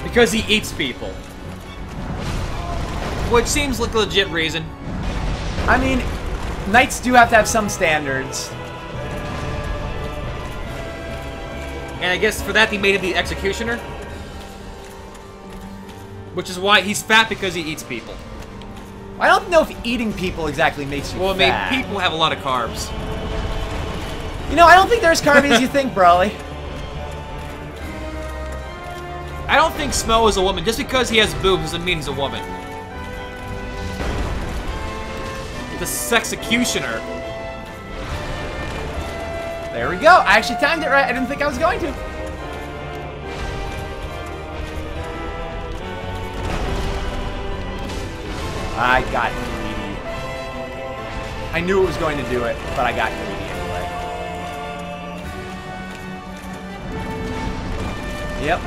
Because he eats people. Which seems like a legit reason. I mean, knights do have to have some standards. And I guess for that they made him the executioner. Which is why he's fat, because he eats people. I don't know if eating people exactly makes you fat. Well, I mean, people have a lot of carbs. You know, I don't think they're as carby as you think, Brawley. I don't think Smo is a woman. Just because he has boobs doesn't mean he's a woman. The sexecutioner. There we go. I actually timed it right. I didn't think I was going to. I got greedy. I knew it was going to do it, but I got greedy anyway. Yep.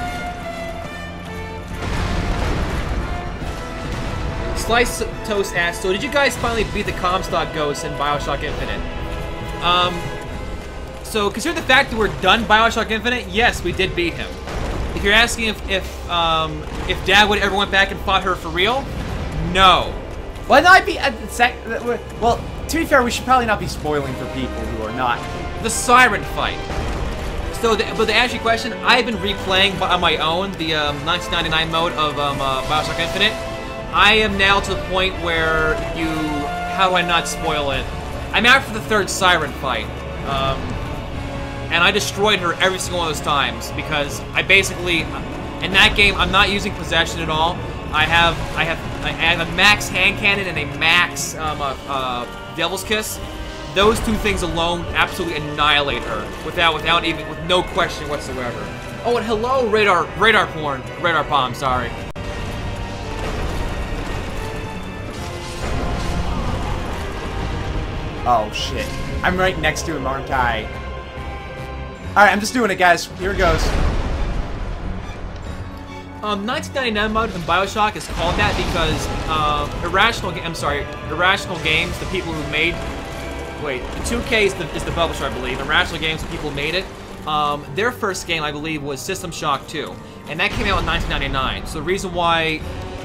Slice Toast asks, so did you guys finally beat the Comstock Ghost in Bioshock Infinite? So consider the fact that we're done Bioshock Infinite, yes, we did beat him. If you're asking if Dad would ever went back and fought her for real, no. Well, no, well, to be fair, we should probably not be spoiling for people who are not. The Siren fight. So, but to answer your question, I've been replaying on my own the 1999 mode of Bioshock Infinite. I am now to the point where you... How do I not spoil it? I'm after the third Siren fight. And I destroyed her every single one of those times because I basically... In that game, I'm not using possession at all. I have a max hand cannon and a max Devil's Kiss. Those two things alone absolutely annihilate her with no question whatsoever. Oh, and hello, radar palm. Sorry. Oh shit! I'm right next to him, aren't I? All right, I'm just doing it, guys. Here it goes. 1999 mode in Bioshock is called that because Irrational Games, the people who made... Wait, 2K is the publisher, I believe. Irrational Games, the people who made it. Their first game, I believe, was System Shock 2. And that came out in 1999. So the reason why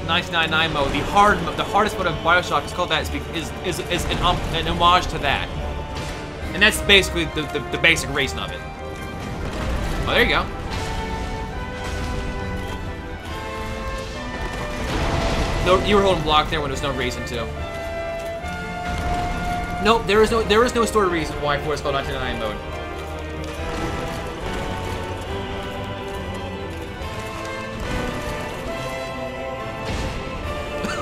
1999 mode, the hardest mode of Bioshock is called that is an homage to that. And that's basically the basic reason of it. Oh, there you go. No, you were holding block there when there's no reason to. Nope, there is no story reason why 4 is called 1999 mode.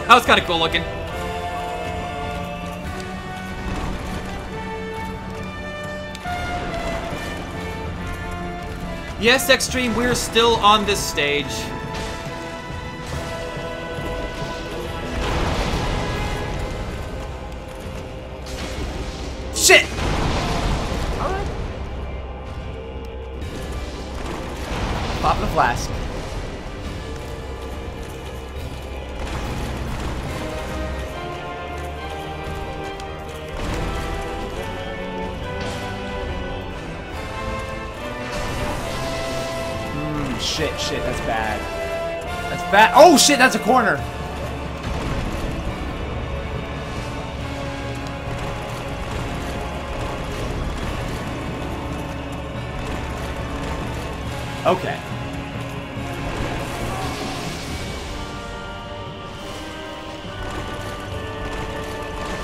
That was kind of cool looking. Yes, Extreme, we're still on this stage. Shit! Alright. Pop the flask. Shit, that's bad. That's bad. Oh shit, that's a corner. Okay.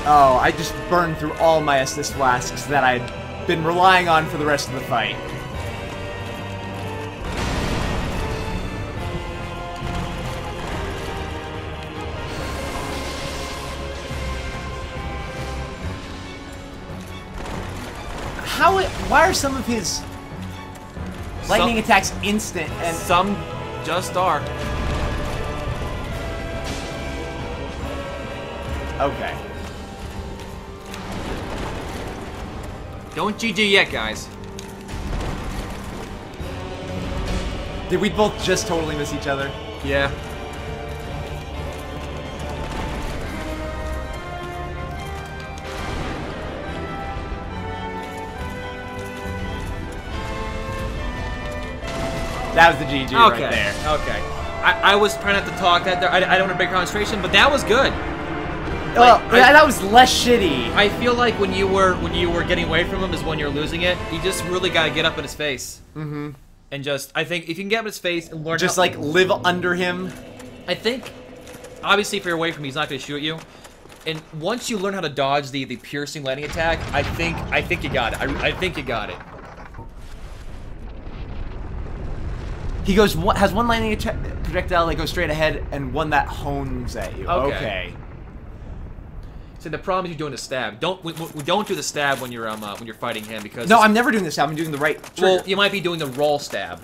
Oh, I just burned through all my assist flasks that I'd been relying on for the rest of the fight. Why are some of his lightning attacks instant and some just are? Okay. Don't GG yet, guys. Did we both just totally miss each other? Yeah. That was the GG right there. Okay. I was trying not to talk that there. I don't want to break concentration, but that was good. Well, that was less shitty. I feel like when you were getting away from him is when you're losing it. You just really gotta get up in his face. Mm-hmm. And just, I think if you can get up in his face and learn just like live under him. I think, obviously if you're away from him, he's not gonna shoot you. And once you learn how to dodge the piercing lightning attack, I think you got it. I think you got it. He has one lightning projectile that goes straight ahead and one that hones at you. Okay. So the problem is you're doing the stab. Don't do the stab when you're fighting him because no, I'm never doing the stab. I'm doing the right trigger. Well, you might be doing the roll stab.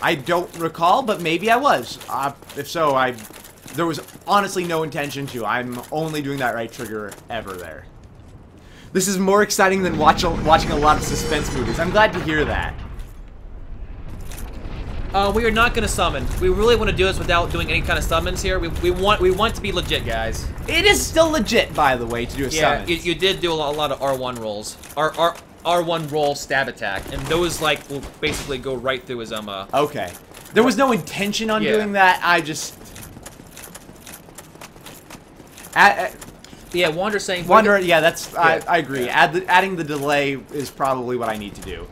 I don't recall, but maybe I was. If so, there was honestly no intention to. I'm only doing that right trigger ever there. This is more exciting than watching a lot of suspense movies. I'm glad to hear that. We are not gonna summon. We really want to do this without doing any kind of summons here. We want to be legit, guys. It is still legit, by the way, to do a summon. Yeah, you did do a lot of R1 rolls. R1 roll stab attack, and those like will basically go right through his Okay. There was no intention on doing that. I just Yeah, Wander's saying... Wander, yeah, that's... I agree. Yeah. Adding the delay is probably what I need to do.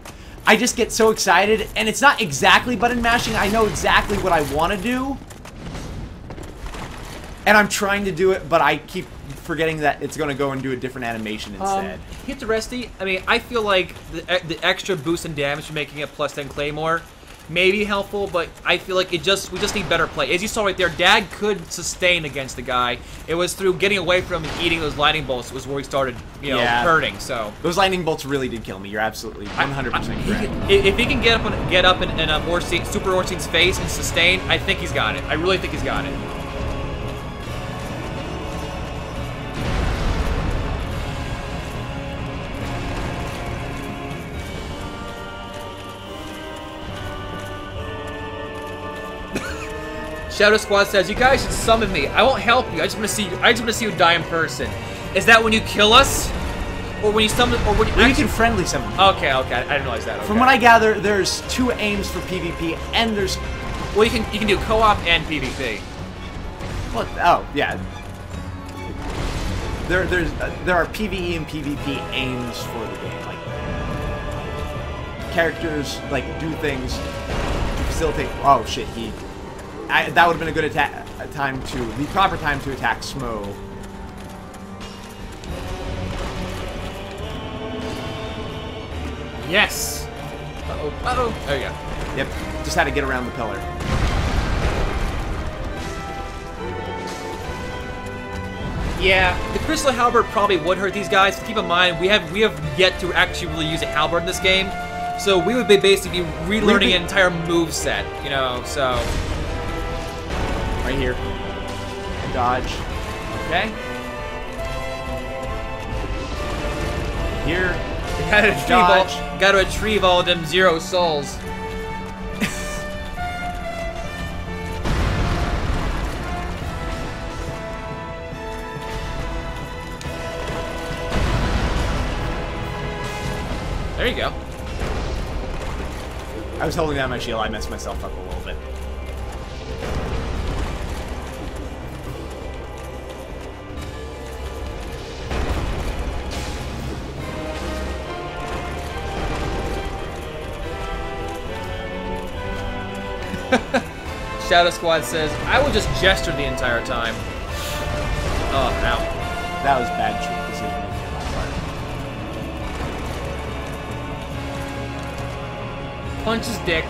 I just get so excited, and it's not exactly button mashing. I know exactly what I want to do. And I'm trying to do it, but I keep forgetting that it's going to go and do a different animation instead. Hit to Resty, I mean, I feel like the extra boost in damage from making it plus 10 Claymore may be helpful, but I feel like we just need better play. As you saw right there, Dad could sustain against the guy. It was through getting away from him and eating those lightning bolts was where he started, you know, hurting. So those lightning bolts really did kill me. You're absolutely 100% correct. If he can get up in Super Orstein's face and sustain, I think he's got it. I really think he's got it. Shadow Squad says, "You guys should summon me. I won't help you. I just want to see you. I just want to see you die in person." Is that when you kill us, or when you summon, or when you? Well, you can friendly summon. Okay, okay. I didn't realize that. Okay. From what I gather, there's 2 aims for PvP, and there's. Well, you can do co-op and PvP. Well, oh yeah. There are PvE and PvP aims for the game. Like characters like do things to facilitate. Oh shit, that would have been a good the proper time to attack Smo. Yes. Uh-oh. Uh-oh. There you go. Yep. Just had to get around the pillar. Yeah, the Crystal Halberd probably would hurt these guys. Keep in mind, we have yet to actually really use a Halberd in this game, so we would be basically relearning an entire move set, you know. So right here, dodge. Okay. Here, got to retrieve all them 0 souls. There you go. I was holding down my shield. I messed myself up a little bit. Shadow Squad says, I would just gesture the entire time. Oh, ow. That was bad decision making on my part. Punch his dick.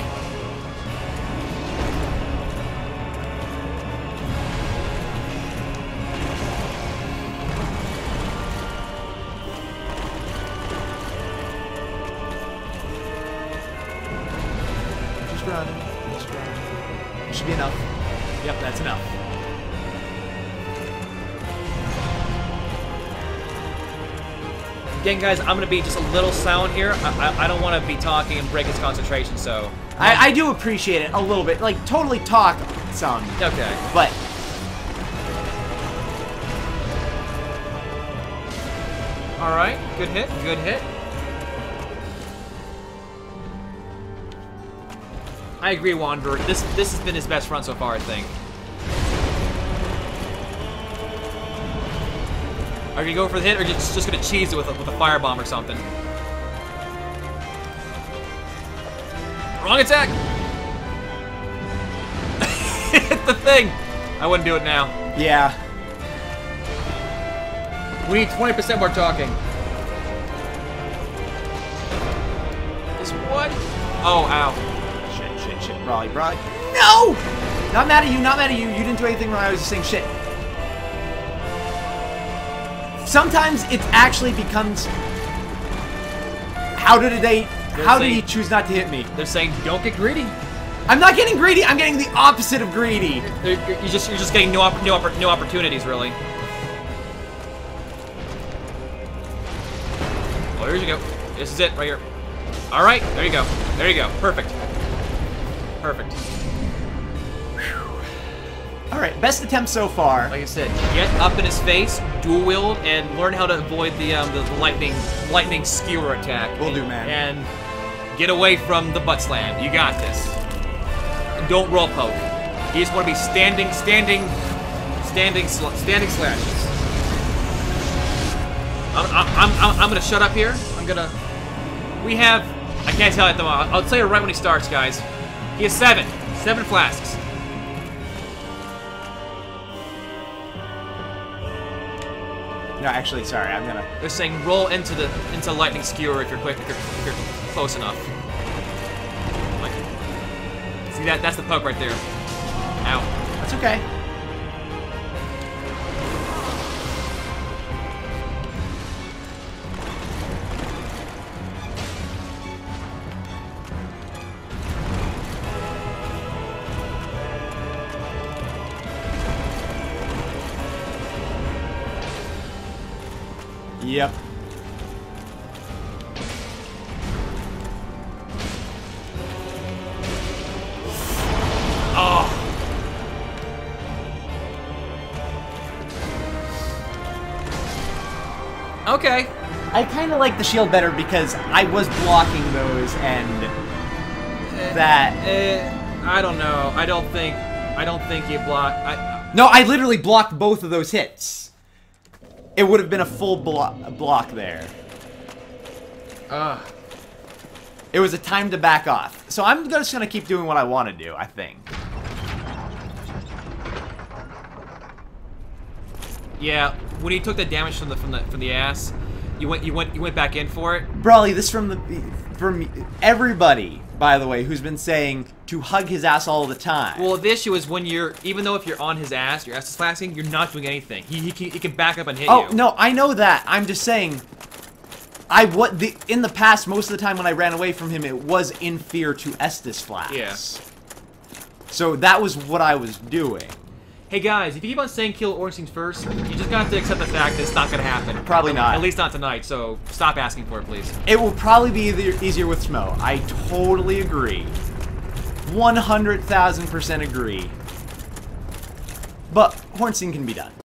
Just running. Should be enough. Yep, that's enough. Again, guys, I'm going to be just a little silent here. I don't want to be talking and break his concentration, so... I do appreciate it a little bit. Like, totally talk some. Okay. But... Alright, good hit, good hit. I agree, Wanderer. This has been his best run so far, I think. Are you going to go for the hit, or just going to cheese it with a firebomb or something? Wrong attack! Hit the thing! I wouldn't do it now. Yeah. We need 20% more talking. This one? Oh, ow. Shit. Brawly. No! Not mad at you. You didn't do anything wrong. I was just saying shit. Sometimes it actually becomes... How did he choose not to hit me? They're saying, don't get greedy. I'm not getting greedy. I'm getting the opposite of greedy. You're just getting no opportunities, really. Oh, here you go. This is it, right here. All right, there you go. There you go. Perfect. Perfect. All right, best attempt so far. Like I said, get up in his face, dual wield, and learn how to avoid the lightning skewer attack. Will do, man. And get away from the butt slam. You got this. And don't roll poke. You just want to be standing slashes. I'm gonna shut up here. We have. I can't tell you at the moment. I'll tell you right when he starts, guys. He has 7 flasks. No, actually, sorry. I'm gonna. They're saying roll into lightning skewer if you're quick, if you're close enough. Like, see that's the poke right there. Ow. That's okay. Yep. Oh. Okay. I kind of like the shield better because I was blocking those and that. I don't know. I don't think you block. No, I literally blocked both of those hits. It would have been a full block there. It was a time to back off. So I'm just gonna keep doing what I want to do, I think. Yeah, when he took the damage from the ass, you went back in for it. Brawly, this from everybody, by the way, who's been saying to hug his ass all the time. Well, the issue is when even though if you're on his ass, your ass is flashing, you're not doing anything. He can back up and hit you. Oh no, I know that. I'm just saying. In the past, most of the time when I ran away from him, it was in fear to Estus flash. Yeah. So that was what I was doing. Hey guys, if you keep on saying kill Ornstein first, you just got to accept the fact that it's not gonna happen. Probably not. At least not tonight. So stop asking for it, please. It will probably be easier with Smo. I totally agree. 100,000% agree. But Ornstein can be done.